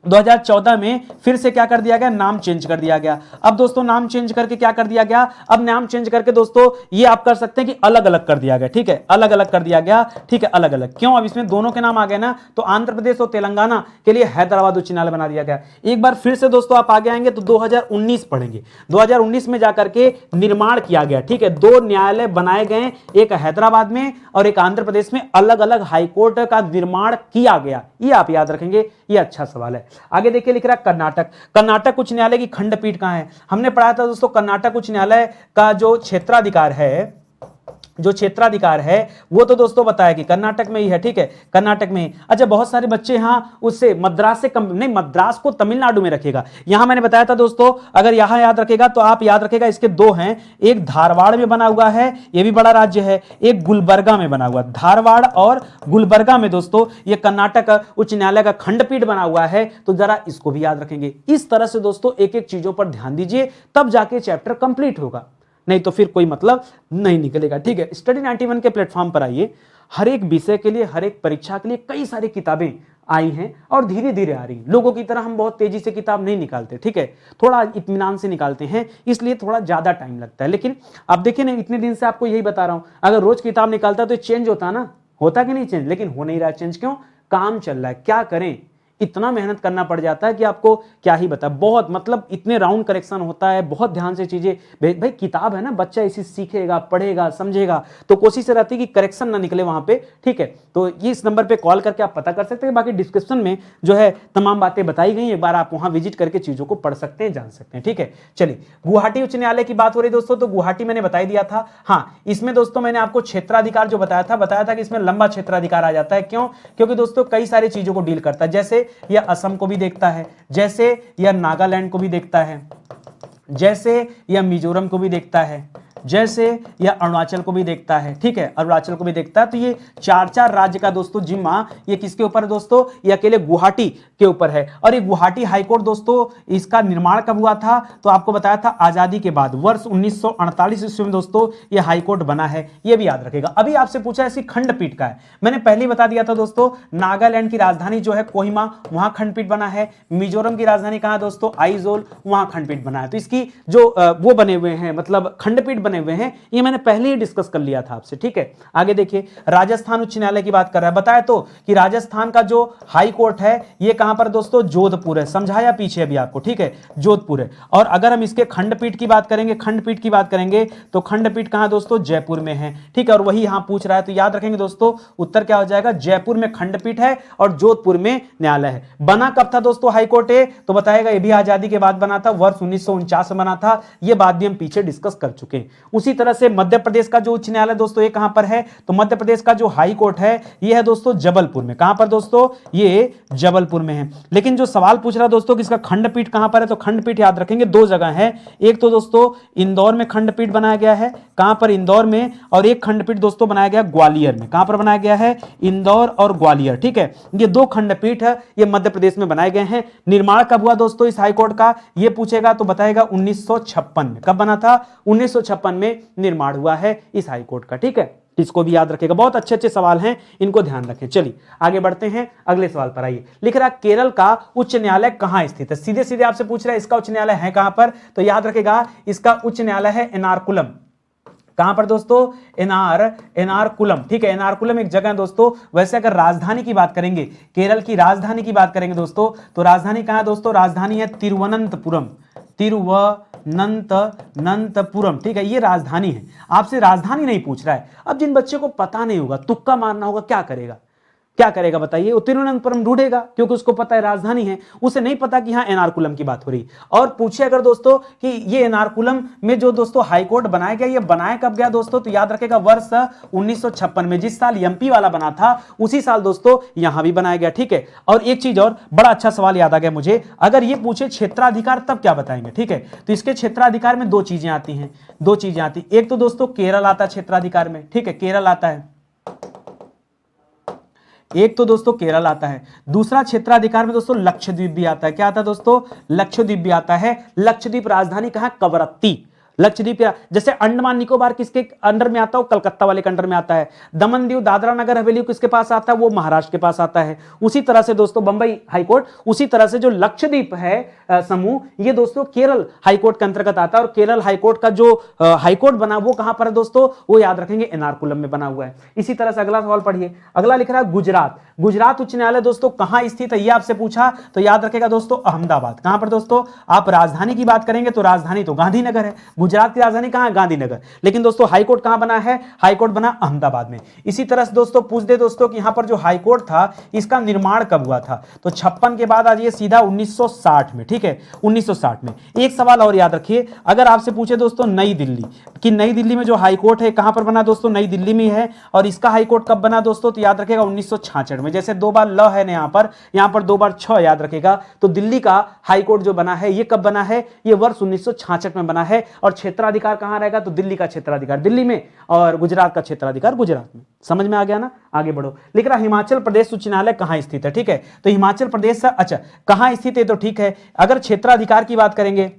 2014 में फिर से क्या कर दिया गया? नाम चेंज कर दिया गया। अब दोस्तों नाम चेंज करके क्या कर दिया गया? अब नाम चेंज करके दोस्तों ये आप कर सकते हैं कि अलग अलग कर दिया गया, ठीक है, अलग अलग कर दिया गया, ठीक है, अलग अलग। क्यों? अब इसमें दोनों के नाम आ गए ना, तो आंध्र प्रदेश और तेलंगाना के लिए हैदराबाद उच्च न्यायालय बना दिया गया। एक बार फिर से दोस्तों आप आगे आएंगे तो 2019 पढ़ेंगे। 2019 में जाकर के निर्माण किया गया, ठीक है, 2 न्यायालय बनाए गए, एक हैदराबाद में और एक आंध्र प्रदेश में, अलग अलग हाईकोर्ट का निर्माण किया गया। ये आप याद रखेंगे, ये अच्छा सवाल है। आगे देखिए लिख रहा है कर्नाटक। कर्नाटक उच्च न्यायालय की खंडपीठ कहां है? हमने पढ़ा था दोस्तों कर्नाटक उच्च न्यायालय का जो क्षेत्राधिकार है, जो क्षेत्राधिकार है वो तो दोस्तों बताया कि कर्नाटक में ही है, ठीक है, कर्नाटक में ही। अच्छा, बहुत सारे बच्चे यहां उससे मद्रास से कम नहीं, मद्रास को तमिलनाडु में रखेगा। यहां मैंने बताया था दोस्तों, अगर यहां याद रखेगा तो आप याद रखेगा इसके 2 हैं, एक धारवाड़ में बना हुआ है, ये भी बड़ा राज्य है, एक गुलबर्गा में बना हुआ। धारवाड़ और गुलबर्गा में दोस्तों ये कर्नाटक उच्च न्यायालय का खंडपीठ बना हुआ है, तो जरा इसको भी याद रखेंगे। इस तरह से दोस्तों एक एक चीजों पर ध्यान दीजिए, तब जाके चैप्टर कंप्लीट होगा, नहीं तो फिर कोई मतलब नहीं निकलेगा, ठीक है। स्टडी 91 के प्लेटफॉर्म पर आइए, हर एक विषय के लिए, हर एक परीक्षा के लिए कई सारी किताबें आई हैं और धीरे धीरे आ रही हैं। लोगों की तरह हम बहुत तेजी से किताब नहीं निकालते, ठीक है, थोड़ा इत्मीनान से निकालते हैं, इसलिए थोड़ा ज्यादा टाइम लगता है। लेकिन अब देखिए ना, इतने दिन से आपको यही बता रहा हूं, अगर रोज किताब निकालता तो चेंज होता ना, होता कि नहीं चेंज, लेकिन हो नहीं रहा चेंज। क्यों? काम चल रहा है, क्या करें, इतना मेहनत करना पड़ जाता है कि आपको क्या ही बता, बहुत मतलब इतने राउंड करेक्शन होता है, बहुत ध्यान से चीजें। भाई किताब है ना, बच्चा इसी सीखेगा, पढ़ेगा, समझेगा, तो कोशिश रहती है कि करेक्शन ना निकले वहां पे, ठीक है। तो ये इस नंबर पे कॉल करके आप पता कर सकते हैं, बाकी डिस्क्रिप्शन में जो है तमाम बातें बताई गई, एक बार आप वहां विजिट करके चीजों को पढ़ सकते हैं, जान सकते हैं, ठीक है। चलिए, गुवाहाटी उच्च न्यायालय की बात हो रही दोस्तों, तो गुवाहाटी मैंने बता दिया था। हाँ, इसमें दोस्तों मैंने आपको क्षेत्राधिकार जो बताया था कि इसमें लंबा क्षेत्राधिकार आ जाता है। क्यों? क्योंकि दोस्तों कई सारी चीजों को डील करता है, जैसे यह असम को भी देखता है, जैसे यह नागालैंड को भी देखता है, जैसे यह मिजोरम को भी देखता है, जैसे यह अरुणाचल को भी देखता है, ठीक है, अरुणाचल को भी देखता है। तो ये 4 राज्य का दोस्तों जिम्मा ये किसके ऊपर है दोस्तों, ये अकेले गुवाहाटी के ऊपर है। और ये गुवाहाटी हाईकोर्ट दोस्तों इसका निर्माण कब हुआ था, तो आपको बताया था आजादी के बाद वर्ष 1948 ईस्वी में दोस्तों ये हाईकोर्ट बना है, ये भी याद रखेगा। अभी आपसे पूछा है इसकी खंडपीठ का है, मैंने पहले ही बता दिया था दोस्तों, नागालैंड की राजधानी जो है कोहिमा, वहां खंडपीठ बना है। मिजोरम की राजधानी कहां दोस्तों, आइजोल, वहां खंडपीठ बना है। तो इसकी जो वो बने हुए हैं, मतलब खंडपीठ बने हुए हैं, ये मैंने पहले ही डिस्कस कर लिया था आपसे, ठीक है। आगे देखिए, राजस्थान उच्च न्यायालय की बात कर रहा है, बताया तो कि राजस्थान का जो हाई कोर्ट है ये कहां पर दोस्तों, जोधपुर है, समझाया पीछे अभी आपको, ठीक है, जोधपुर है। और अगर हम इसके खंडपीठ की बात करेंगे, खंडपीठ की बात करेंगे तो खंडपीठ कहां दोस्तों, जयपुर में है, ठीक है। और वही यहां पूछ रहा है, तो याद रखेंगे दोस्तों, उत्तर क्या हो जाएगा, जयपुर में खंडपीठ है और जोधपुर में न्यायालय है। बना कब था दोस्तों हाईकोर्ट, तो बताएगा ये भी आजादी के बाद बना था, वर्ष 1949 में बना था, ये बात भी हम पीछे डिस्कस कर चुके हैं। उसी तरह से मध्य प्रदेश का जो उच्च न्यायालय दोस्तों ये कहां पर है, तो मध्य प्रदेश का जो हाई कोर्ट है ये है दोस्तों जबलपुर में। कहां पर दोस्तों, ये जबलपुर में है। लेकिन जो सवाल पूछ रहा दोस्तों कि इसका खंडपीठ कहां पर है, तो खंडपीठ याद रखेंगे दो जगह है, एक तो दोस्तों इंदौर में खंडपीठ बनाया गया है, कहां पर, इंदौर में, और एक खंडपीठ दोस्तों बनाया गया ग्वालियर में। कहां पर बनाया गया है, इंदौर और ग्वालियर, ठीक है। ये दो खंडपीठ है, ये मध्य प्रदेश में बनाए गए हैं। निर्माण कब हुआ दोस्तों इस हाईकोर्ट का, ये पूछेगा तो बताएगा 1956 में। कब बना था, 1956 में निर्माण हुआ है इस हाईकोर्ट का, ठीक है। इसको भी याद रखेगा, बहुत अच्छे अच्छे सवाल हैं, इनको ध्यान रखें। चलिए आगे बढ़ते हैं, अगले सवाल पर आइए। लिख रहा केरल का उच्च न्यायालय कहां स्थित है, सीधे सीधे आपसे पूछ रहा है इसका उच्च न्यायालय है कहां पर, तो याद रखेगा इसका उच्च न्यायालय है एर्नाकुलम। कहां पर दोस्तों, एर्नाकुलम, ठीक है। एर्नाकुलम एक जगह है दोस्तों। वैसे अगर राजधानी की बात करेंगे, केरल की राजधानी की बात करेंगे दोस्तों, तो राजधानी कहां है दोस्तों, राजधानी है तिरुवनंतपुरम, तिरुवनंतपुरम, ठीक है, ये राजधानी है। आपसे राजधानी नहीं पूछ रहा है। अब जिन बच्चे को पता नहीं होगा, तुक्का मारना होगा, क्या करेगा, क्या करेगा बताइए, वो तिरुवनंतपुरम ढूंढेगा, क्योंकि उसको पता है राजधानी है, उसे नहीं पता कि यहां एर्नाकुलम की बात हो रही। और पूछे अगर दोस्तों कि ये एर्नाकुलम में जो दोस्तों हाईकोर्ट बनाया गया, ये बनाया कब गया दोस्तों, तो याद रखेगा वर्ष 1956 में, जिस साल एमपी वाला बना था उसी साल दोस्तों यहां भी बनाया गया, ठीक है। और एक चीज और, बड़ा अच्छा सवाल याद आ गया मुझे, अगर ये पूछे क्षेत्राधिकार तब क्या बताएंगे, ठीक है। तो इसके क्षेत्राधिकार में दो चीजें आती हैं, दो चीजें आती, एक तो दोस्तों केरल आता है क्षेत्राधिकार में, ठीक है, केरल आता है, एक तो दोस्तों केरल आता है, दूसरा क्षेत्राधिकार में दोस्तों लक्षद्वीप भी आता है। क्या आता है दोस्तों, लक्षद्वीप भी आता है। लक्षद्वीप राजधानी कहां, कवरत्ती, लक्षद्वीप, या जैसे अंडमान निकोबार किसके अंडर में आता है, कलकत्ता वाले के अंडर में आता है। दमन दीव दादरा नगर हवेली किसके पास आता है, वो महाराष्ट्र के पास आता है। उसी तरह से दोस्तों बंबई हाईकोर्ट, उसी तरह से जो लक्षद्वीप है समूह, ये दोस्तों केरल हाईकोर्ट के अंतर्गत आता है। और केरल हाईकोर्ट का जो हाईकोर्ट बना वो कहां पर है दोस्तों, वो याद रखेंगे एर्नाकुलम में बना हुआ है। इसी तरह से अगला सवाल पढ़िए, अगला लिख रहा है गुजरात। गुजरात उच्च न्यायालय दोस्तों कहां स्थित है, ये आपसे पूछा, तो याद रखेगा दोस्तों अहमदाबाद। कहां पर दोस्तों, आप राजधानी की बात करेंगे तो राजधानी तो गांधीनगर है, गुजरात की राजधानी कहां है, गांधीनगर। लेकिन दोस्तों हाईकोर्ट कहां बना है, हाईकोर्ट बना अहमदाबाद में। इसी तरह से दोस्तों पूछ दे दोस्तों कि यहां पर जो हाईकोर्ट था इसका निर्माण कब हुआ था, तो 56 के बाद आज ये सीधा 1960 में, ठीक है, 1960 में। एक सवाल और याद रखिए, अगर आपसे पूछे दोस्तों नई दिल्ली, कि नई दिल्ली में जो हाईकोर्ट है कहां पर बना दोस्तों, नई दिल्ली में है। और इसका हाईकोर्ट कब बना दोस्तों, तो याद रखेगा 1966 में। जैसे दो बार ल है ना यहां पर दो बार छ याद रखेगा, तो दिल्ली का हाईकोर्ट जो बना है ये कब बना है, ये वर्ष 1966 में बना है। और क्षेत्राधिकार कहां रहेगा, तो दिल्ली का क्षेत्राधिकार दिल्ली में, और गुजरात का क्षेत्राधिकार गुजरात में। समझ में आ गया ना, आगे बढ़ो। लिख रहा हिमाचल प्रदेश उच्च न्यायालय कहां स्थित है, ठीक है। तो हिमाचल प्रदेश, अच्छा कहां स्थित है, तो ठीक है, अगर क्षेत्राधिकार की बात करेंगे,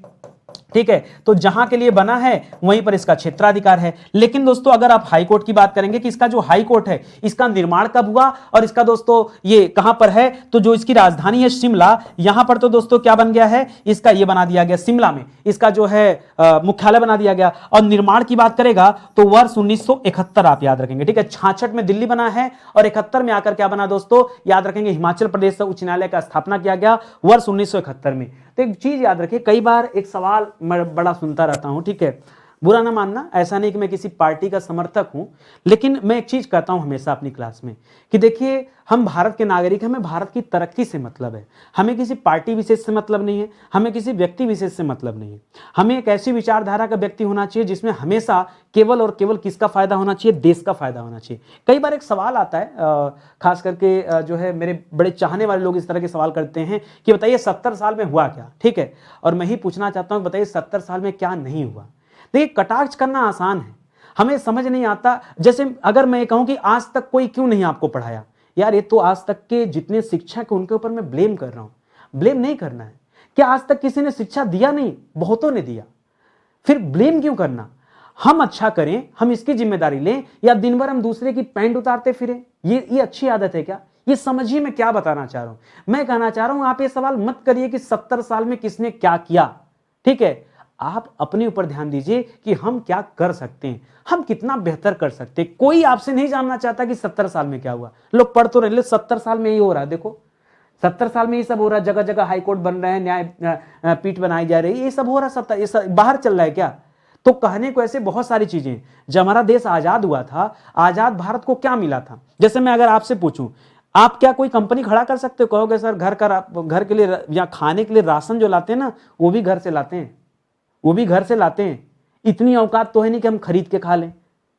ठीक है, तो जहां के लिए बना है वहीं पर इसका क्षेत्राधिकार है। लेकिन दोस्तों अगर आप हाई कोर्ट की बात करेंगे कि इसका जो हाई कोर्ट है इसका निर्माण कब हुआ और इसका दोस्तों ये कहां पर है, तो जो इसकी राजधानी है शिमला, यहां पर तो दोस्तों क्या बन गया है, इसका ये बना दिया गया, शिमला में इसका जो है मुख्यालय बना दिया गया। और निर्माण की बात करेगा तो वर्ष 1971 आप याद रखेंगे, ठीक है। 66 में दिल्ली बना है और 71 में आकर क्या बना दोस्तों, याद रखेंगे हिमाचल प्रदेश उच्च न्यायालय का स्थापना किया गया वर्ष 1971 में। तो एक चीज याद रखिए, कई बार एक सवाल मैं बड़ा सुनता रहता हूं, ठीक है, बुरा ना मानना, ऐसा नहीं कि मैं किसी पार्टी का समर्थक हूं, लेकिन मैं एक चीज कहता हूं हमेशा अपनी क्लास में कि देखिए हम भारत के नागरिक, हमें भारत की तरक्की से मतलब है, हमें किसी पार्टी विशेष से मतलब नहीं है, हमें किसी व्यक्ति विशेष से मतलब नहीं है। हमें एक ऐसी विचारधारा का व्यक्ति होना चाहिए जिसमें हमेशा केवल और केवल किसका फायदा होना चाहिए, देश का फायदा होना चाहिए। कई बार एक सवाल आता है, खास करके जो है मेरे बड़े चाहने वाले लोग इस तरह के सवाल करते हैं कि बताइए 70 साल में हुआ क्या, ठीक है। और मैं ही पूछना चाहता हूं बताइए 70 साल में क्या नहीं हुआ। देखिए कटाक्ष करना आसान है, हमें समझ नहीं आता। जैसे अगर मैं कहूं कि आज तक कोई क्यों नहीं आपको पढ़ाया, यार ये तो आज तक के जितने शिक्षक हैं उनके ऊपर मैं ब्लेम कर रहा हूं। ब्लेम नहीं करना है। क्या आज तक किसी ने शिक्षा दिया नहीं? बहुतों ने दिया, फिर ब्लेम क्यों करना? हम अच्छा करें, हम इसकी जिम्मेदारी लें, या दिन भर हम दूसरे की पैंट उतारते फिरें? ये अच्छी आदत है क्या? ये समझिए मैं क्या बताना चाह रहा हूं। मैं कहना चाह रहा हूं आप ये सवाल मत करिए कि 70 साल में किसने क्या किया, ठीक है? आप अपने ऊपर ध्यान दीजिए कि हम क्या कर सकते हैं, हम कितना बेहतर कर सकते हैं। कोई आपसे नहीं जानना चाहता कि 70 साल में क्या हुआ। लोग पढ़ तो रहे, 70 साल में ये हो रहा है, देखो 70 साल में ये सब हो रहा है, जगह जगह हाईकोर्ट बन रहे हैं, न्याय पीठ बनाई जा रही है, ये सब हो रहा है। ये सब बाहर चल रहा है क्या? तो कहने को ऐसे बहुत सारी चीजें। जब हमारा देश आजाद हुआ था, आजाद भारत को क्या मिला था? जैसे मैं अगर आपसे पूछूं, आप क्या कोई कंपनी खड़ा कर सकते हो? कहोगे सर घर के लिए या खाने के लिए राशन जो लाते हैं ना, वो भी घर से लाते हैं, वो भी घर से लाते हैं। इतनी औकात तो है नहीं कि हम खरीद के खा लें,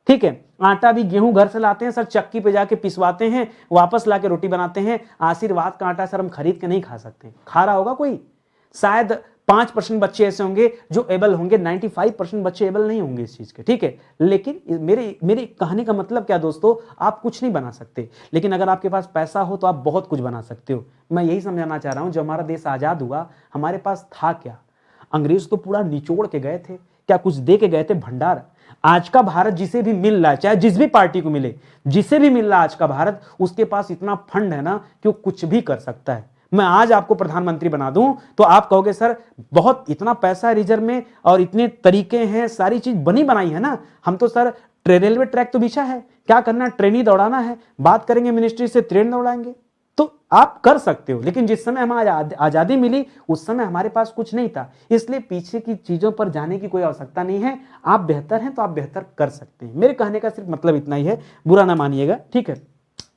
ठीक है? आटा भी, गेहूं घर से लाते हैं सर, चक्की पे जाके पिसवाते हैं, वापस लाके रोटी बनाते हैं। आशीर्वाद का आटा सर हम खरीद के नहीं खा सकते। खा रहा होगा कोई? शायद 5% बच्चे ऐसे होंगे जो एबल होंगे, 95% बच्चे एबल नहीं होंगे इस चीज के, ठीक है? लेकिन मेरे कहने का मतलब क्या दोस्तों, आप कुछ नहीं बना सकते, लेकिन अगर आपके पास पैसा हो तो आप बहुत कुछ बना सकते हो। मैं यही समझाना चाह रहा हूं, जब हमारा देश आजाद हुआ हमारे पास था क्या? अंग्रेज तो पूरा निचोड़ के गए थे, क्या कुछ दे के गए थे? भंडार। आज का भारत जिसे भी मिल रहा है, चाहे जिस भी पार्टी को मिले, जिसे भी मिल रहा है आज का भारत, उसके पास इतना फंड है ना कि वो कुछ भी कर सकता है। मैं आज आपको प्रधानमंत्री बना दूं तो आप कहोगे सर बहुत इतना पैसा है रिजर्व में और इतने तरीके हैं, सारी चीज बनी बनाई है ना। हम तो सर रेलवे ट्रैक तो बिछा है, क्या करना, ट्रेन ही दौड़ाना है। बात करेंगे मिनिस्ट्री से, ट्रेन दौड़ाएंगे। तो आप कर सकते हो, लेकिन जिस समय हमें आजादी मिली उस समय हमारे पास कुछ नहीं था, इसलिए पीछे की चीजों पर जाने की कोई आवश्यकता नहीं है। आप बेहतर हैं तो आप बेहतर कर सकते हैं। मेरे कहने का सिर्फ मतलब इतना ही है, बुरा ना मानिएगा, ठीक है?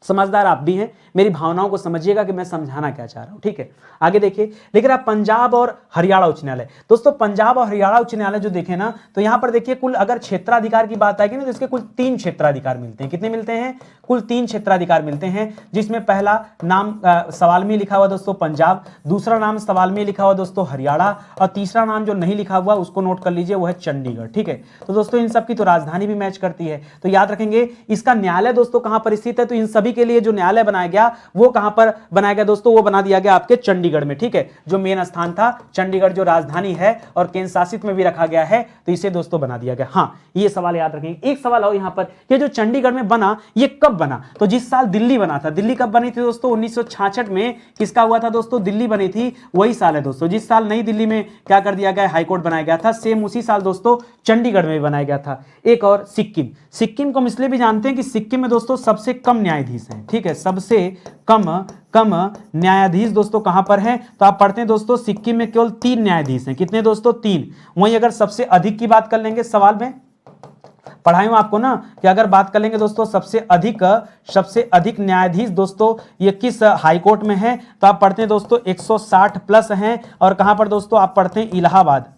समझदार आप भी हैं, मेरी भावनाओं को समझिएगा कि मैं समझाना क्या चाह रहा हूं, ठीक है? आगे देखिए, लेकिन आप पंजाब और हरियाणा उच्च न्यायालय, दोस्तों पंजाब और हरियाणा उच्च न्यायालय जो देखें ना, तो यहां पर देखिए कुल अगर क्षेत्राधिकार की बात आएगी ना, तो इसके कुल 3 क्षेत्राधिकार मिलते हैं। कितने मिलते हैं? कुल 3 क्षेत्राधिकार मिलते हैं, जिसमें पहला नाम सवाल में लिखा हुआ दोस्तों पंजाब, दूसरा नाम सवाल में लिखा हुआ दोस्तों हरियाणा, और तीसरा नाम जो नहीं लिखा हुआ उसको नोट कर लीजिए, वो है चंडीगढ़, ठीक है? तो दोस्तों इन सब की तो राजधानी भी मैच करती है, तो याद रखेंगे इसका न्यायालय दोस्तों कहां पर स्थित है। तो इन सभी के लिए जो न्यायालय बनाया गया वो कहां पर बनाया गया दोस्तों? वो बना दिया गया आपके चंडीगढ़ में, ठीक है? जो मेन स्थान था चंडीगढ़, जो राजधानी है और केंद्र शासित में भी रखा गया है, तो इसे दोस्तों बना दिया गया। हां, ये सवाल याद रखेंगे। एक सवाल और यहां पर, ये जो चंडीगढ़ में बना ये कब बना? तो जिस साल दिल्ली बना था, दिल्ली कब बनी थी दोस्तों? 1966 में किसका हुआ था दोस्तों? दिल्ली बनी थी, वही साल है दोस्तों जिस साल नई दिल्ली में क्या कर दिया गया? हाईकोर्ट बनाया गया था। सेम उसी साल दोस्तों चंडीगढ़ में बनाया गया था। एक और सिक्किम, सिक्किम को हम इसलिए भी जानते हैं कि सिक्किम में दोस्तों सबसे कम न्यायाधीश हैं, ठीक है? सबसे कम न्यायाधीश दोस्तों कहां पर हैं? तो आप पढ़ते हैं दोस्तों सिक्किम में केवल 3 न्यायाधीश हैं। कितने दोस्तों? 3। वहीं अगर सबसे अधिक की बात कर लेंगे, सवाल में पढ़ाई हूं आपको ना कि अगर बात कर लेंगे दोस्तों सबसे अधिक न्यायाधीश दोस्तों ये किस हाईकोर्ट में है? तो आप पढ़ते हैं दोस्तों 160 प्लस हैं। और कहां पर दोस्तों? आप पढ़ते हैं इलाहाबाद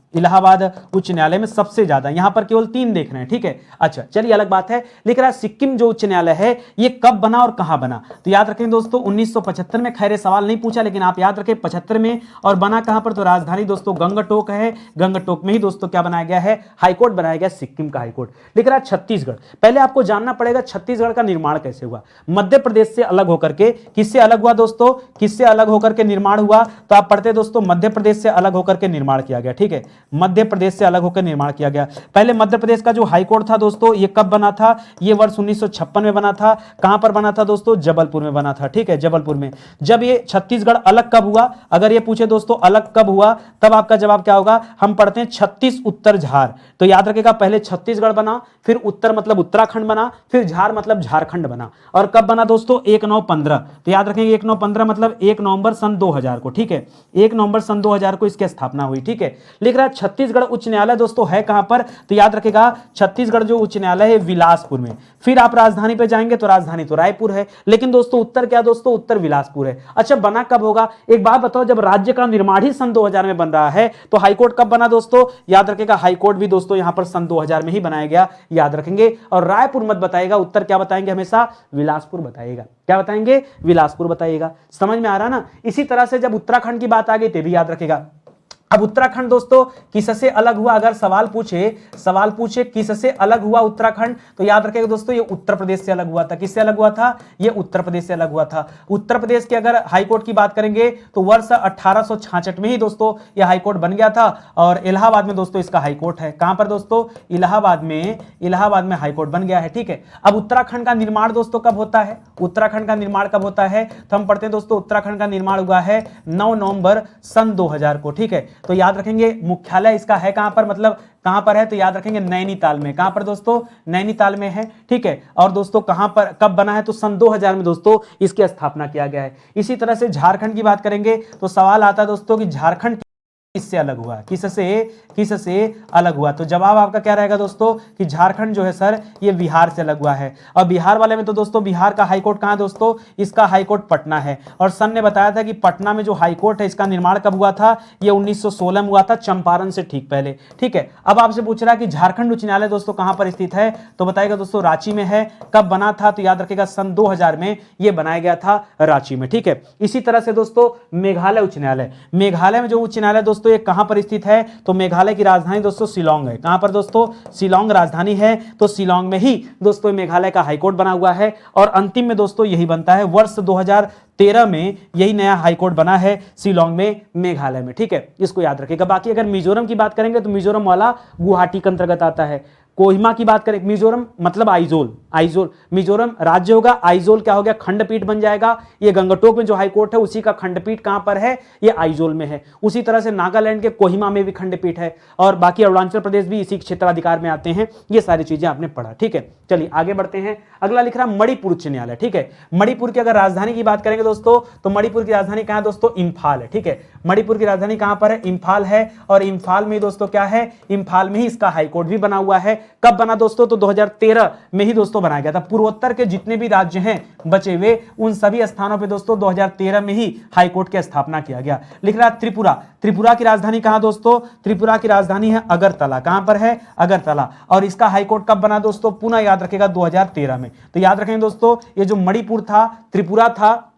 उच्च न्यायालय में सबसे ज्यादा। यहां पर केवल 3 देख रहे हैं, ठीक है? अच्छा चलिए, अलग बात है। लेकिन सिक्किम जो उच्च न्यायालय है ये कब बना और कहां बना? तो याद रखें दोस्तों 1975 में। खैर सवाल नहीं पूछा, लेकिन आप याद रखें 75 में। और बना कहां पर? तो राजधानी दोस्तों गंगटोक है, गंगटोक में ही दोस्तों क्या बनाया गया है? हाईकोर्ट बनाया गया, सिक्किम का हाईकोर्ट। लेकिन छत्तीसगढ़, पहले आपको जानना पड़ेगा छत्तीसगढ़ का निर्माण कैसे हुआ। मध्य प्रदेश से अलग होकर के किससे अलग हुआ दोस्तों? किससे अलग होकर के निर्माण हुआ? तो आप पढ़ते दोस्तों मध्य प्रदेश से अलग होकर के निर्माण किया गया, ठीक है? मध्य प्रदेश से अलग होकर निर्माण किया गया। पहले मध्य प्रदेश का जो हाईकोर्ट था दोस्तों ये कब बना था? ये वर्ष 1956 में बना था। कहां पर बना था दोस्तों? जबलपुर में बना था, ठीक है? जबलपुर में। जब ये छत्तीसगढ़ अलग कब हुआ, अगर ये पूछे दोस्तों अलग कब हुआ, तब आपका जवाब क्या होगा? हम पढ़ते हैं 36 उत्तर झार। तो याद रखिएगा पहले छत्तीसगढ़ बना, फिर उत्तर मतलब उत्तराखंड बना, फिर झार मतलब झारखंड बना। और कब बना दोस्तों? 1915। तो याद रखेंगे 1915 मतलब 1 नवंबर सन 2000 को, ठीक है? 1 नवंबर सन 2000 को इसकी स्थापना हुई, ठीक है? लिख रहा है छत्तीसगढ़ उच्च न्यायालय दोस्तों है कहां पर? तो याद रखेगा छत्तीसगढ़ जो उच्च न्यायालय है बिलासपुर में। फिर आप राजधानी पे जाएंगे तो राजधानी तो रायपुर है, लेकिन दोस्तों उत्तर क्या दोस्तों? उत्तर बिलासपुर है। अच्छा बना कब होगा? एक बात बताओ, जब राज्य का निर्माण ही सन 2000 में बन रहा है तो हाईकोर्ट कब बना दोस्तों? याद रखेगा हाईकोर्ट भी दोस्तों यहां पर सन 2000 में ही बनाया गया, याद रखेंगे। और रायपुर मत बताएगा, उत्तर क्या बताएंगे? हमेशा बिलासपुर बताएगा। क्या बताएंगे? बिलासपुर बताइएगा। समझ में आ रहा ना? इसी तरह से जब उत्तराखंड की बात आ गई तो भी याद रखेगा अब उत्तराखंड दोस्तों किससे अलग हुआ, अगर सवाल पूछे किससे अलग हुआ उत्तराखंड, तो याद रखिएगा दोस्तों ये उत्तर प्रदेश से अलग हुआ था। किससे अलग हुआ था, ये उत्तर प्रदेश से अलग हुआ था। उत्तर प्रदेश के अगर हाईकोर्ट की बात करेंगे तो वर्ष 1866 में ही दोस्तों ये हाईकोर्ट बन गया था, और इलाहाबाद में दोस्तों इसका हाईकोर्ट है। कहां पर दोस्तों, इलाहाबाद में हाईकोर्ट बन गया है। ठीक है, अब उत्तराखंड का निर्माण दोस्तों कब होता है, उत्तराखंड का निर्माण कब होता है, तो हम पढ़ते हैं दोस्तों उत्तराखंड का निर्माण हुआ है 9 नवंबर सन 2000 को। ठीक है, तो याद रखेंगे मुख्यालय इसका है कहां पर, मतलब कहां पर है, तो याद रखेंगे नैनीताल में। कहां पर दोस्तों, नैनीताल में है। ठीक है, और दोस्तों कहां पर कब बना है, तो सन 2000 में दोस्तों इसकी स्थापना किया गया है। इसी तरह से झारखंड की बात करेंगे तो सवाल आता है दोस्तों कि झारखंड किससे अलग हुआ, किससे अलग हुआ, तो जवाब आपका क्या रहेगा दोस्तों कि झारखंड जो है सर ये बिहार से अलग हुआ है। और बिहार वाले में तो दोस्तों बिहार का हाईकोर्ट कहां है दोस्तों, इसका हाईकोर्ट पटना है। और सन ने बताया था कि पटना में जो हाईकोर्ट है इसका निर्माण कब हुआ था, ये 1916 में हुआ था, चंपारण से ठीक पहले। ठीक है, अब आपसे पूछ रहा है कि झारखंड उच्च न्यायालय दोस्तों कहां पर स्थित है, तो बताएगा दोस्तों रांची में है। कब बना था, तो याद रखेगा सन 2000 में यह बनाया गया था रांची में। ठीक है, इसी तरह से दोस्तों मेघालय उच्च न्यायालय, मेघालय में जो उच्च न्यायालय दोस्तों ये कहां पर स्थित है, तो मेघालय की राजधानी दोस्तों शिलांग है। कहां पर दोस्तों, शिलांग राजधानी है, तो शिलांग में ही दोस्तों मेघालय का हाईकोर्ट बना हुआ है। और अंतिम में दोस्तों यही बनता है, वर्ष 2013 में यही नया हाईकोर्ट बना है शिलांग में, मेघालय में। ठीक है, इसको याद रखिएगा। बाकी अगर मिजोरम की बात करेंगे तो मिजोरम वाला गुवाहाटी के अंतर्गत आता है। कोहिमा की बात करें, मिजोरम मतलब आइजोल, मिजोरम राज्य होगा, आइजोल क्या हो गया, खंडपीठ बन जाएगा। ये गंगटोक में जो हाईकोर्ट है उसी का खंडपीठ कहां पर है, ये आइजोल में है। उसी तरह से नागालैंड के कोहिमा में भी खंडपीठ है, और बाकी अरुणाचल प्रदेश भी इसी क्षेत्राधिकार में आते हैं। ये सारी चीजें आपने पढ़ा। ठीक है, चलिए आगे बढ़ते हैं। अगला लिख रहा मणिपुर उच्च न्यायालय। ठीक है, मणिपुर की अगर राजधानी की बात करेंगे दोस्तों, तो मणिपुर की राजधानी कहां है दोस्तों, इंफाल है। ठीक है, मणिपुर की राजधानी कहां पर है, इंफाल है। और इंफाल में दोस्तों क्या है, इंफाल में ही इसका हाईकोर्ट भी बना हुआ है। कब बना दोस्तों, तो 2013 में ही दोस्तों बनाया गया था। पूर्वोत्तर के जितने भी राज्य हैं बचे हुए, उन सभी स्थानों पे दोस्तों 2013 में ही हाईकोर्ट की स्थापना किया गया। लिख रहा त्रिपुरा, त्रिपुरा की राजधानी कहां दोस्तों, त्रिपुरा की राजधानी है अगरतला। कहां पर है, अगरतला। और इसका हाईकोर्ट कब बना दोस्तों, पुनः याद रखेगा 2013 में। तो याद रखेंगे दोस्तों ये जो मणिपुर था, त्रिपुरा था,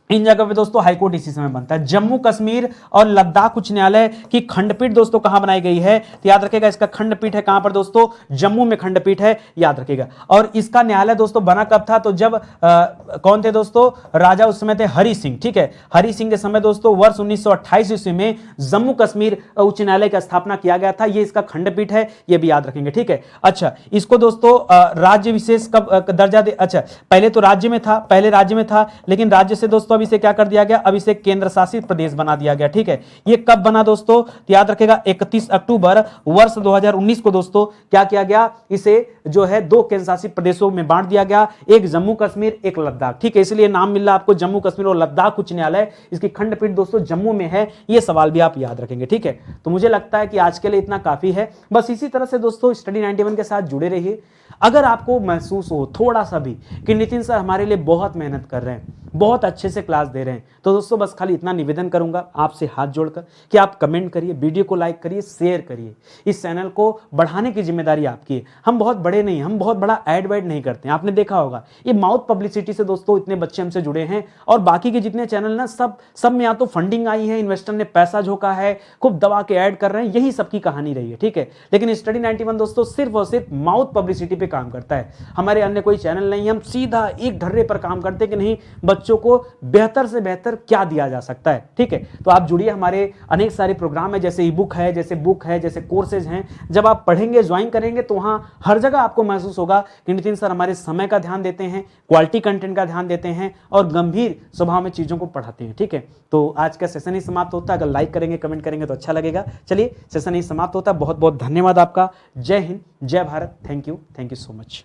इन जगह पे दोस्तों हाईकोर्ट इसी समय बनता है। जम्मू कश्मीर और लद्दाख उच्च न्यायालय की खंडपीठ दोस्तों कहां बनाई गई है, तो याद रखेगा इसका खंडपीठ है कहां पर दोस्तों, जम्मू में खंडपीठ है, याद रखेगा। और इसका न्यायालय दोस्तों बना कब था, तो जब कौन थे दोस्तों, राजा उस समय थे हरि सिंह। ठीक है, हरि सिंह के समय दोस्तों वर्ष 1928 ईस्वी में जम्मू कश्मीर उच्च न्यायालय की स्थापना किया गया था। ये इसका खंडपीठ है, ये भी याद रखेंगे। ठीक है, अच्छा इसको दोस्तों राज्य विशेष कब दर्जा दे, अच्छा पहले तो राज्य में था, पहले राज्य में था, लेकिन राज्य से दोस्तों अब इसे क्या कर दिया गया, अब इसे केंद्र शासित प्रदेश बना दिया गया। ठीक है, ये कब बना दोस्तों, तो याद रखेगा 31 अक्टूबर वर्ष 2019 को दोस्तों क्या किया गया, इसे जो है 2 केंद्र शासित प्रदेशों में बांट दिया गया, एक जम्मू कश्मीर, एक लद्दाख। ठीक है, इसलिए नाम मिल रहा आपको जम्मू कश्मीर और लद्दाख उच्च न्यायालय। इसकी खंडपीठ दोस्तों जम्मू में है। ये सवाल भी आप याद रखेंगे। ठीक है, तो मुझे लगता है कि आज के लिए इतना काफी है। बस इसी तरह से दोस्तों स्टडी 91 के साथ जुड़े रहिए। अगर आपको महसूस हो थोड़ा सा भी कि नितिन सर हमारे लिए बहुत मेहनत कर रहे हैं, बहुत अच्छे से क्लास दे रहे हैं, तो दोस्तों बस खाली इतना निवेदन करूंगा आपसे हाथ जोड़कर कि आप कमेंट करिए, वीडियो को लाइक करिए, शेयर करिए। इस चैनल को बढ़ाने की जिम्मेदारी आपकी है। हम बहुत बड़े नहीं, हम बहुत बड़ा ऐड वैड नहीं करते हैं। आपने देखा होगा ये माउथ पब्लिसिटी से दोस्तों इतने बच्चे हमसे जुड़े हैं, और बाकी के जितने चैनल ना सब में या तो फंडिंग आई है, इन्वेस्टर ने पैसा झोंका है, खूब दबा के ऐड कर रहे हैं, यही सबकी कहानी रही है। ठीक है, लेकिन स्टडी 91 दोस्तों सिर्फ और सिर्फ माउथ पब्लिसिटी पे काम करता है। हमारे अन्य कोई चैनल नहीं, हम सीधा एक ढर्रे पर काम करते हैं कि नहीं बच्चों को बेहतर से बेहतर क्या दिया जा सकता है। ठीक है, तो आप जुड़िए, हमारे अनेक सारे प्रोग्राम है, जैसे ई बुक है, जैसे बुक है, जैसे कोर्सेज हैं। जब आप पढ़ेंगे, ज्वाइन करेंगे, तो वहां हर जगह आपको महसूस होगा कि नितिन सर हमारे समय का ध्यान देते हैं, क्वालिटी कंटेंट का ध्यान देते हैं, और गंभीर स्वभाव में चीजों को पढ़ाते हैं। ठीक है, तो आज का सेशन ही समाप्त होता है। अगर लाइक करेंगे, कमेंट करेंगे तो अच्छा लगेगा। चलिए सेशन ही समाप्त होता है। बहुत बहुत धन्यवाद आपका। जय हिंद, जय Bharat. Thank you so much.